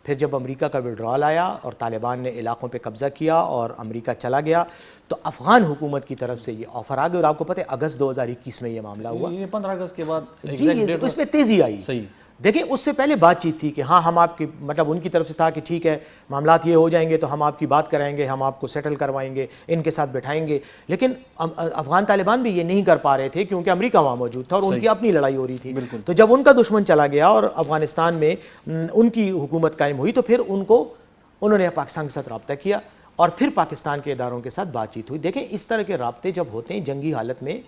پھر جب امریکہ کا وڈرال آیا اور طالبان نے علاقوں پہ قبضہ کیا اور امریکہ چلا گیا، تو افغان حکومت کی طرف سے یہ آفر آ گیا. اور آپ کو پتہ ہے اگست 2021 میں یہ معاملہ ہوا. یہ 15 اگست کے بعد جی، اس میں تیزی آئی. صحیح. دیکھیں، اس سے پہلے بات چیت تھی کہ ہاں ہم آپ کی، مطلب ان کی طرف سے تھا کہ ٹھیک ہے معاملات یہ ہو جائیں گے تو ہم آپ کی بات کرائیں گے، ہم آپ کو سیٹل کروائیں گے، ان کے ساتھ بٹھائیں گے. لیکن افغان طالبان بھی یہ نہیں کر پا رہے تھے کیونکہ امریکہ وہاں موجود تھا اور ان کی اپنی لڑائی ہو رہی تھی. تو جب ان کا دشمن چلا گیا اور افغانستان میں ان کی حکومت قائم ہوئی تو پھر انہوں نے پاکستان کے ساتھ رابطہ کیا اور پھر پاکستان کے اداروں کے ساتھ بات چیت ہوئی. دیکھیں، اس طرح کے رابطے جب ہوتے ہیں جنگی حالت میں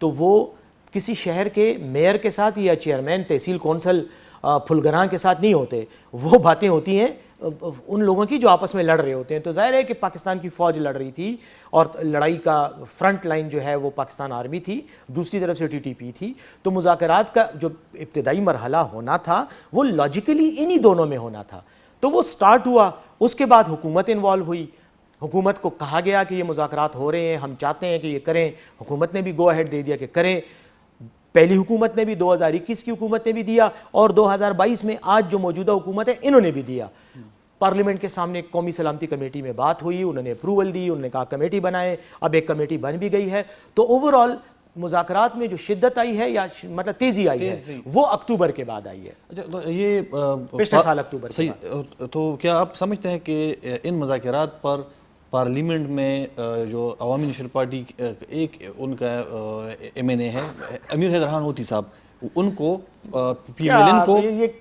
تو وہ کسی شہر کے میئر کے ساتھ یا چیئرمین تحصیل کونسل پھلگراں کے ساتھ نہیں ہوتے. وہ باتیں ہوتی ہیں ان لوگوں کی جو آپس میں لڑ رہے ہوتے ہیں. تو ظاہر ہے کہ پاکستان کی فوج لڑ رہی تھی اور لڑائی کا فرنٹ لائن جو ہے وہ پاکستان آرمی تھی، دوسری طرف سے ٹی ٹی پی تھی. تو مذاکرات کا جو ابتدائی مرحلہ ہونا تھا وہ لاجیکلی انہی دونوں میں ہونا تھا. تو وہ سٹارٹ ہوا. اس کے بعد حکومت انوالو ہوئی. حکومت کو کہا گیا کہ یہ مذاکرات ہو رہے ہیں، ہم چاہتے ہیں کہ یہ کریں. حکومت نے بھی گو اہیڈ دے دیا کہ کریں. پہلی حکومت نے بھی، 2021 کی حکومت نے بھی دیا، اور 2022 میں آج جو موجودہ حکومت ہے انہوں نے بھی دیا. پارلیمنٹ کے سامنے قومی سلامتی کمیٹی میں بات ہوئی، انہوں نے اپروول دی، انہوں نے کہا کمیٹی بنائے. اب ایک کمیٹی بن بھی گئی ہے. تو اوور آل مذاکرات میں جو شدت آئی ہے یا مطلب تیزی آئی ہے وہ اکتوبر کے بعد آئی ہے. اچھا، تو یہ پچھلے سال اکتوبر. صحیح. تو کیا آپ سمجھتے ہیں کہ ان مذاکرات پر پارلیمنٹ میں جو عوامی نیشنل پارٹی ایک ان کا ایم این اے ہے امیر حیدر خان ہوتی صاحب، ان کو پی ایم ایل این کو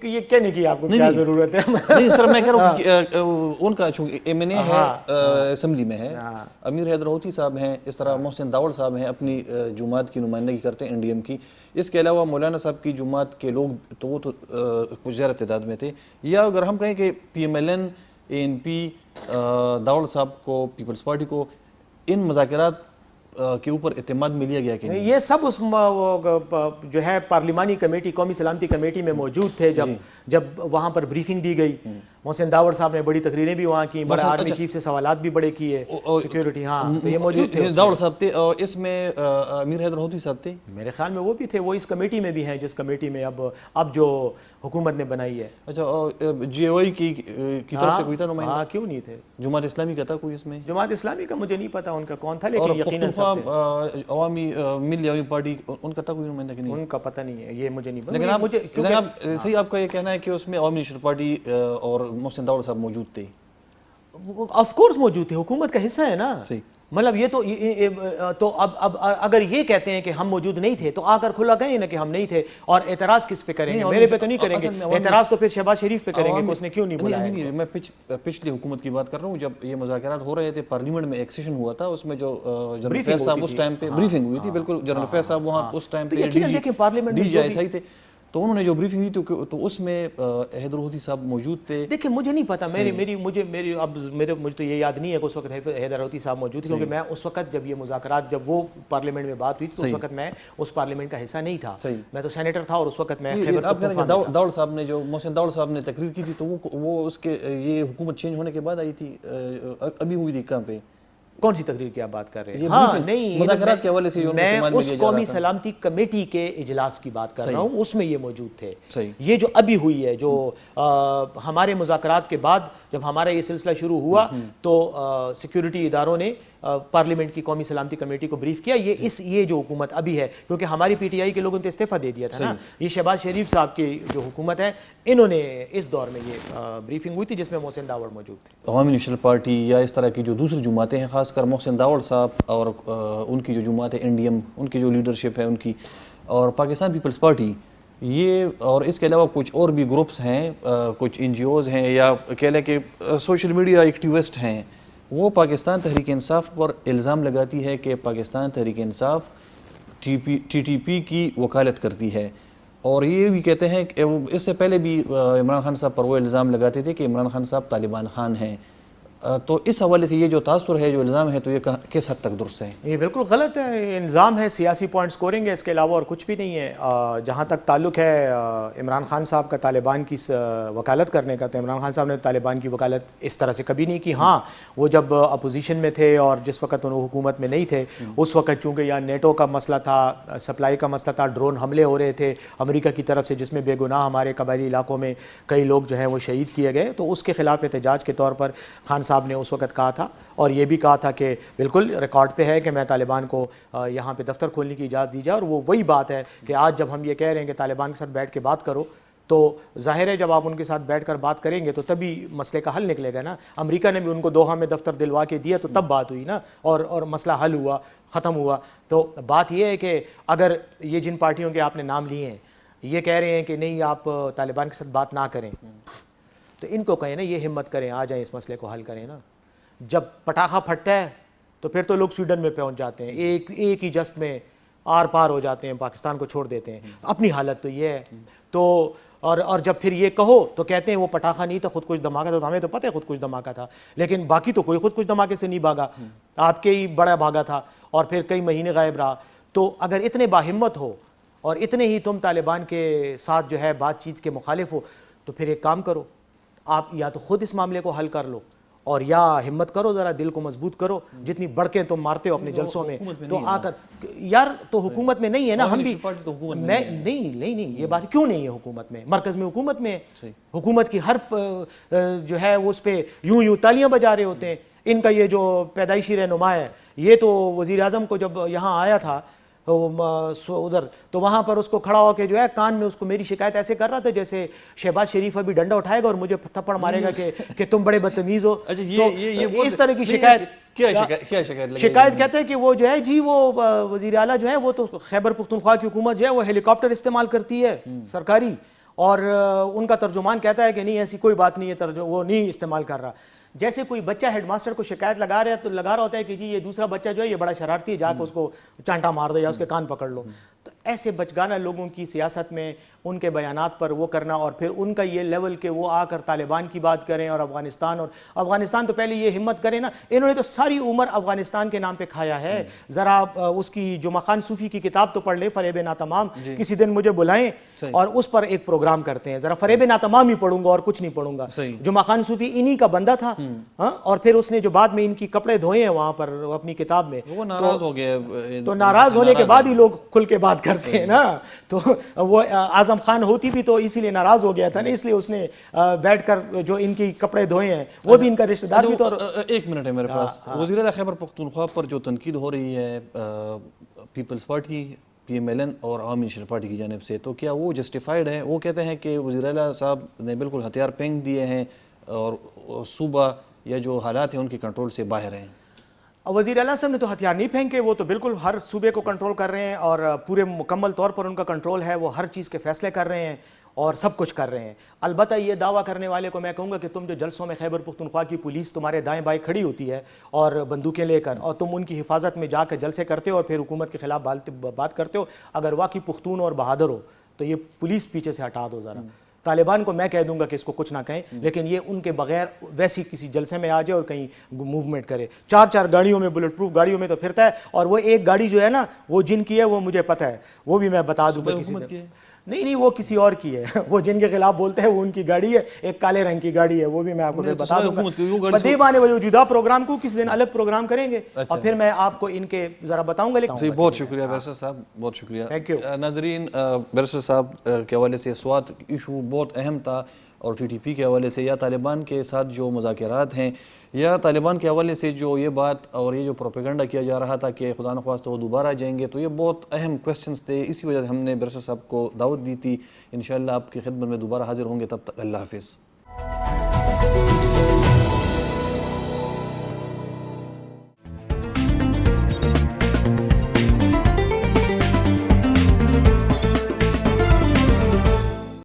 یہ کہنے کی آپ کو کیا ضرورت ہے؟ نہیں سر میں کہہ رہا ہوں کہ ان کا چونکہ ایم این اے ہے اسمبلی میں ہے، امیر حیدر ہوتی صاحب ہیں، اس طرح محسن داوڑ صاحب ہیں اپنی جماعت کی نمائندگی کرتے ہیں این ڈی ایم کی، اس کے علاوہ مولانا صاحب کی جماعت کے لوگ تو وہ تو کچھ زیادہ تعداد میں تھے، یا اگر ہم کہیں کہ پی ایم ایل این، اے این پی، داوڑ صاحب کو، پیپلز پارٹی کو ان مذاکرات کے اوپر اعتماد میں لیا گیا کہ نہیں؟ یہ سب اس جو ہے پارلیمانی کمیٹی، قومی سلامتی کمیٹی میں موجود تھے جب وہاں پر بریفنگ دی گئی. محسن داوڑ صاحب نے بڑی تقریریں بھی وہاں کی، بڑا آرمی چیف سے سوالات بھی بڑے کیے، سیکیورٹی. ہاں تو یہ موجود تھے. داوڑ صاحب تھے اور اس میں امیر حیدر ہوتی صاحب تھے، میرے خیال میں وہ بھی تھے، وہ اس کمیٹی میں بھی ہیں جس کمیٹی میں اب جو حکومت نے بنائی ہے. اچھا جے او آئی کی طرف سے کوئی تھا نمائندہ؟ ہاں کیوں نہیں تھے. جماعت اسلامی کا تھا کوئی اس میں؟ جماعت اسلامی کا مجھے نہیں پتا ان کا کون تھا، لیکن یقیناً عوامی ملی عوامی پارٹی ان کا تھا کوئی نمائندہ کہ نہیں؟ ان کا پتہ نہیں ہے، یہ مجھے نہیں پتا. لیکن صحیح آپ کا یہ کہنا ہے کہ اس میں عوامی نیشنل پارٹی اور محسن داوڑ صاحب موجود تھے؟ آف کورس موجود تھے، حکومت کا حصہ ہے نا. صحیح. مطلب یہ تو اب اگر یہ کہتے ہیں کہ ہم موجود نہیں تھے تو آ کر کھلا کہیں نا کہ ہم نہیں تھے، اور اعتراض کس پہ کریں گے؟ میرے پہ تو نہیں کریں گے اعتراض، تو پھر شہباز شریف پہ کریں گے کہ اس نے کیوں نہیں بلایا. نہیں میں پچھلی حکومت کی بات کر رہا ہوں، جب یہ مذاکرات ہو رہے تھے پارلیمنٹ میں ایک سیشن ہوا تھا، اس میں جو جنرل فیض صاحب اس ٹائم پہ بریفنگ ہوئی تھی، بالکل جنرل فیض صاحب وہاں اس ٹائم پہ ڈی جی آئی تھے، تو انہوں نے جو بریفنگ دی تو اس میں حیدر ہوتی صاحب موجود تھے. دیکھیں مجھے نہیں پتا، مجھے تو یہ یاد نہیں ہے کہ اس وقت حیدر ہوتی صاحب موجود تھے، کیونکہ میں اس وقت جب یہ مذاکرات، جب وہ پارلیمنٹ میں بات ہوئی تو اس وقت میں اس پارلیمنٹ کا حصہ نہیں تھا، میں تو سینیٹر تھا، اور اس وقت میں داوڑ صاحب نے جو محسن داوڑ صاحب نے تقریر کی تھی تو وہ اس کے یہ حکومت چینج ہونے کے بعد آئی تھی، ابھی ہوئی تھی کہاں پہ؟ کون سی تقریر کی آپ بات کر رہے ہیں؟ ہاں نہیں، مذاکرات کے حوالے سے میں اس قومی سلامتی کمیٹی کے اجلاس کی بات کر رہا ہوں، اس میں یہ موجود تھے. یہ جو ابھی ہوئی ہے، جو ہمارے مذاکرات کے بعد جب ہمارا یہ سلسلہ شروع ہوا تو سیکیورٹی اداروں نے پارلیمنٹ کی قومی سلامتی کمیٹی کو بریف کیا. یہ جو حکومت ابھی ہے، کیونکہ ہماری پی ٹی آئی کے لوگوں نے استعفیٰ دے دیا تھا نا، یہ شہباز شریف صاحب کی جو حکومت ہے، انہوں نے اس دور میں یہ بریفنگ ہوئی تھی جس میں محسن داوڑ موجود تھے. عوامی نیشنل پارٹی یا اس طرح کی جو دوسری جماعتیں ہیں، خاص کر محسن داوڑ صاحب اور ان کی جو جماعت ہے این ڈی ایم، ان کی جو لیڈرشپ ہے ان کی، اور پاکستان پیپلز پارٹی، یہ اور اس کے علاوہ کچھ اور بھی گروپس ہیں، کچھ این جی اوز ہیں، یا کہہ لیں کہ سوشل میڈیا ایکٹیوسٹ ہیں، وہ پاکستان تحریک انصاف پر الزام لگاتی ہے کہ Pakistan Tehreek Insaf T T P کی وکالت کرتی ہے، اور یہ بھی کہتے ہیں کہ اس سے پہلے بھی عمران خان صاحب پر وہ الزام لگاتے تھے کہ عمران خان صاحب طالبان خان ہیں. تو اس حوالے سے یہ جو تاثر ہے، جو الزام ہے، تو یہ کس حد تک درست ہے؟ یہ بالکل غلط ہے، الزام ہے، سیاسی پوائنٹ سکورنگ ہے، اس کے علاوہ اور کچھ بھی نہیں ہے. جہاں تک تعلق ہے عمران خان صاحب کا طالبان کی وکالت کرنے کا، تو عمران خان صاحب نے طالبان کی وکالت اس طرح سے کبھی نہیں کی. ہاں وہ جب اپوزیشن میں تھے اور جس وقت انہوں حکومت میں نہیں تھے، اس وقت چونکہ یہاں نیٹو کا مسئلہ تھا، سپلائی کا مسئلہ تھا، ڈرون حملے ہو رہے تھے امریکہ کی طرف سے، جس میں بے گناہ ہمارے قبائلی علاقوں میں کئی لوگ جو ہیں وہ شہید کیے گئے، تو اس کے خلاف احتجاج کے طور پر خان صاحب نے اس وقت کہا تھا، اور یہ بھی کہا تھا کہ بالکل ریکارڈ پہ ہے کہ میں طالبان کو یہاں پہ دفتر کھولنے کی اجازت دی جائے. اور وہ وہی بات ہے کہ آج جب ہم یہ کہہ رہے ہیں کہ طالبان کے ساتھ بیٹھ کے بات کرو، تو ظاہر ہے جب آپ ان کے ساتھ بیٹھ کر بات کریں گے تو تبھی مسئلے کا حل نکلے گا نا. امریکہ نے بھی ان کو دوحہ میں دفتر دلوا کے دیا تو تب بات ہوئی نا، اور مسئلہ حل ہوا، ختم ہوا. تو بات یہ ہے کہ اگر یہ جن پارٹیوں کے آپ نے نام لیے ہیں یہ کہہ رہے ہیں کہ نہیں آپ طالبان کے ساتھ بات نہ کریں، تو ان کو کہیں نا یہ ہمت کریں، آ جائیں اس مسئلے کو حل کریں نا. جب پٹاخہ پھٹتا ہے تو پھر تو لوگ سویڈن میں پہنچ جاتے ہیں، ایک ہی جست میں آر پار ہو جاتے ہیں، پاکستان کو چھوڑ دیتے ہیں. اپنی حالت تو یہ ہے. تو اور جب پھر یہ کہو تو کہتے ہیں وہ پٹاخہ نہیں تھا، خود کچھ دھماکہ تھا. تو ہمیں تو پتہ ہے خود کچھ دھماکہ تھا، لیکن باقی تو کوئی خود کچھ دھماکے سے نہیں بھاگا، آپ کے ہی بڑا بھاگا تھا اور پھر کئی مہینے غائب رہا. تو اگر اتنے باہمت ہو اور اتنے ہی تم طالبان کے ساتھ جو ہے بات چیت کے مخالف ہو، تو پھر ایک کام کرو، آپ یا تو خود اس معاملے کو حل کر لو، اور یا ہمت کرو، ذرا دل کو مضبوط کرو. جتنی بڑکیں تم مارتے ہو اپنے جلسوں میں، تو آ کر یار تو حکومت میں نہیں ہے نا، ہم بھی میں نہیں یہ بات کیوں نہیں ہے حکومت میں، مرکز میں حکومت میں ہے. حکومت کی ہر جو ہے وہ اس پہ یوں تالیاں بجا رہے ہوتے ہیں. ان کا یہ جو پیدائشی رہنما ہے، یہ تو وزیر اعظم کو جب یہاں آیا تھا ادھر تو وہاں پر اس کو کھڑا ہو کے جو ہے کان میں اس کو میری شکایت ایسے کر رہا تھا جیسے شہباز شریف ابھی ڈنڈا اٹھائے گا اور مجھے تھپڑ مارے گا کہ تم بڑے بدتمیز ہو. تو اس طرح کی شکایت کہتے ہیں کہ وہ جو ہے جی وہ وزیر اعلیٰ جو ہے وہ تو خیبر پختونخوا کی حکومت جو ہے وہ ہیلی کاپٹر استعمال کرتی ہے سرکاری, اور ان کا ترجمان کہتا ہے کہ نہیں ایسی کوئی بات نہیں ہے, وہ نہیں استعمال کر رہا. جیسے کوئی بچہ ہیڈ ماسٹر کو شکایت لگا رہا ہوتا ہے کہ جی یہ دوسرا بچہ جو ہے یہ بڑا شرارتی ہے, جا کے اس کو چانٹا مار دو یا اس کے کان پکڑ لو. تو ایسے بچگانہ لوگوں کی سیاست میں ان کے بیانات پر وہ کرنا, اور پھر ان کا یہ لیول کہ وہ آ کر طالبان کی بات کریں اور افغانستان تو پہلے یہ ہمت کرے نا, انہوں نے تو ساری عمر افغانستان کے نام پہ کھایا ہے. ذرا اس کی جمعہ خان صوفی کی کتاب تو پڑھ لیں, فریب ناتمام, کسی دن مجھے بلائیں اور اس پر ایک پروگرام کرتے ہیں. ذرا فریب ناتمام ہی پڑھوں گا اور کچھ نہیں پڑھوں گا. جمعہ خان صوفی انہی کا بندہ تھا, اور پھر اس نے جو بعد میں ان کی کپڑے دھوئے ہیں وہاں پر اپنی کتاب میں, وہ ناراض ہو گیا, تو ناراض ہونے کے بعد ہی لوگ کھل کے بات کرتے ہیں نا. تو وہ اعظم خان ہوتی بھی تو اسی لیے ناراض ہو گیا تھا نا, اس لیے اس نے بیٹھ کر جو ان کی کپڑے دھوئے ہیں وہ بھی ان کا رشتہ دار بھی. تو ایک منٹ ہے میرے پاس, وزیر اعلیٰ خیبر پختونخوا پر جو تنقید ہو رہی ہے پیپلز پارٹی PMLN اور عوامی نیشنل پارٹی کی جانب سے, تو کیا وہ جسٹیفائڈ ہے؟ وہ کہتے ہیں کہ وزیر اعلیٰ صاحب نے بالکل ہتھیار پھینک دیے ہیں اور صوبہ یا جو حالات ہیں ان کے کنٹرول سے باہر ہیں. وزیر اعلیٰ صاحب نے تو ہتھیار نہیں پھینکے, وہ تو بالکل ہر صوبے کو کنٹرول کر رہے ہیں اور پورے مکمل طور پر ان کا کنٹرول ہے, وہ ہر چیز کے فیصلے کر رہے ہیں اور سب کچھ کر رہے ہیں. البتہ یہ دعویٰ کرنے والے کو میں کہوں گا کہ تم جو جلسوں میں خیبر پختونخوا کی پولیس تمہارے دائیں بائیں کھڑی ہوتی ہے اور بندوقیں لے کر, اور تم ان کی حفاظت میں جا کے جلسے کرتے ہو اور پھر حکومت کے خلاف بات کرتے ہو, اگر واقعی پختون اور بہادر ہو تو یہ پولیس پیچھے سے ہٹا دو ذرا. طالبان کو میں کہہ دوں گا کہ اس کو کچھ نہ کہیں, لیکن یہ ان کے بغیر ویسی کسی جلسے میں آ جائے اور کہیں موومنٹ کرے. 4 گاڑیوں میں, بلٹ پروف گاڑیوں میں تو پھرتا ہے, اور وہ ایک گاڑی جو ہے نا وہ جن کی ہے وہ مجھے پتہ ہے, وہ بھی میں بتا دوں گا کسی دن. نہیں وہ کسی اور کی ہے, وہ جن کے خلاف بولتے ہیں وہ ان کی گاڑی ہے, ایک کالے رنگ کی گاڑی ہے, وہ بھی میں آپ کو بتا دوں گا. بدیب آنے والے جدا پروگرام کو کسی دن الگ پروگرام کریں گے اور پھر میں آپ کو ان کے ذرا بتاؤں گا. لیکن بہت شکریہ بیرسٹر صاحب, بہت شکریہ. Thank you. ناظرین, بیرسٹر صاحب کے حوالے سے سوات ایشو بہت اہم تھا, اور TTP کے حوالے سے یا طالبان کے ساتھ جو مذاکرات ہیں یا طالبان کے حوالے سے جو یہ بات اور یہ جو پروپیگنڈا کیا جا رہا تھا کہ خدا نخواستہ وہ دوبارہ جائیں گے, تو یہ بہت اہم کویسچنز تھے. اسی وجہ سے ہم نے بیرسٹر صاحب کو دعوت دی تھی. انشاءاللہ آپ کی خدمت میں دوبارہ حاضر ہوں گے, تب تک اللہ حافظ.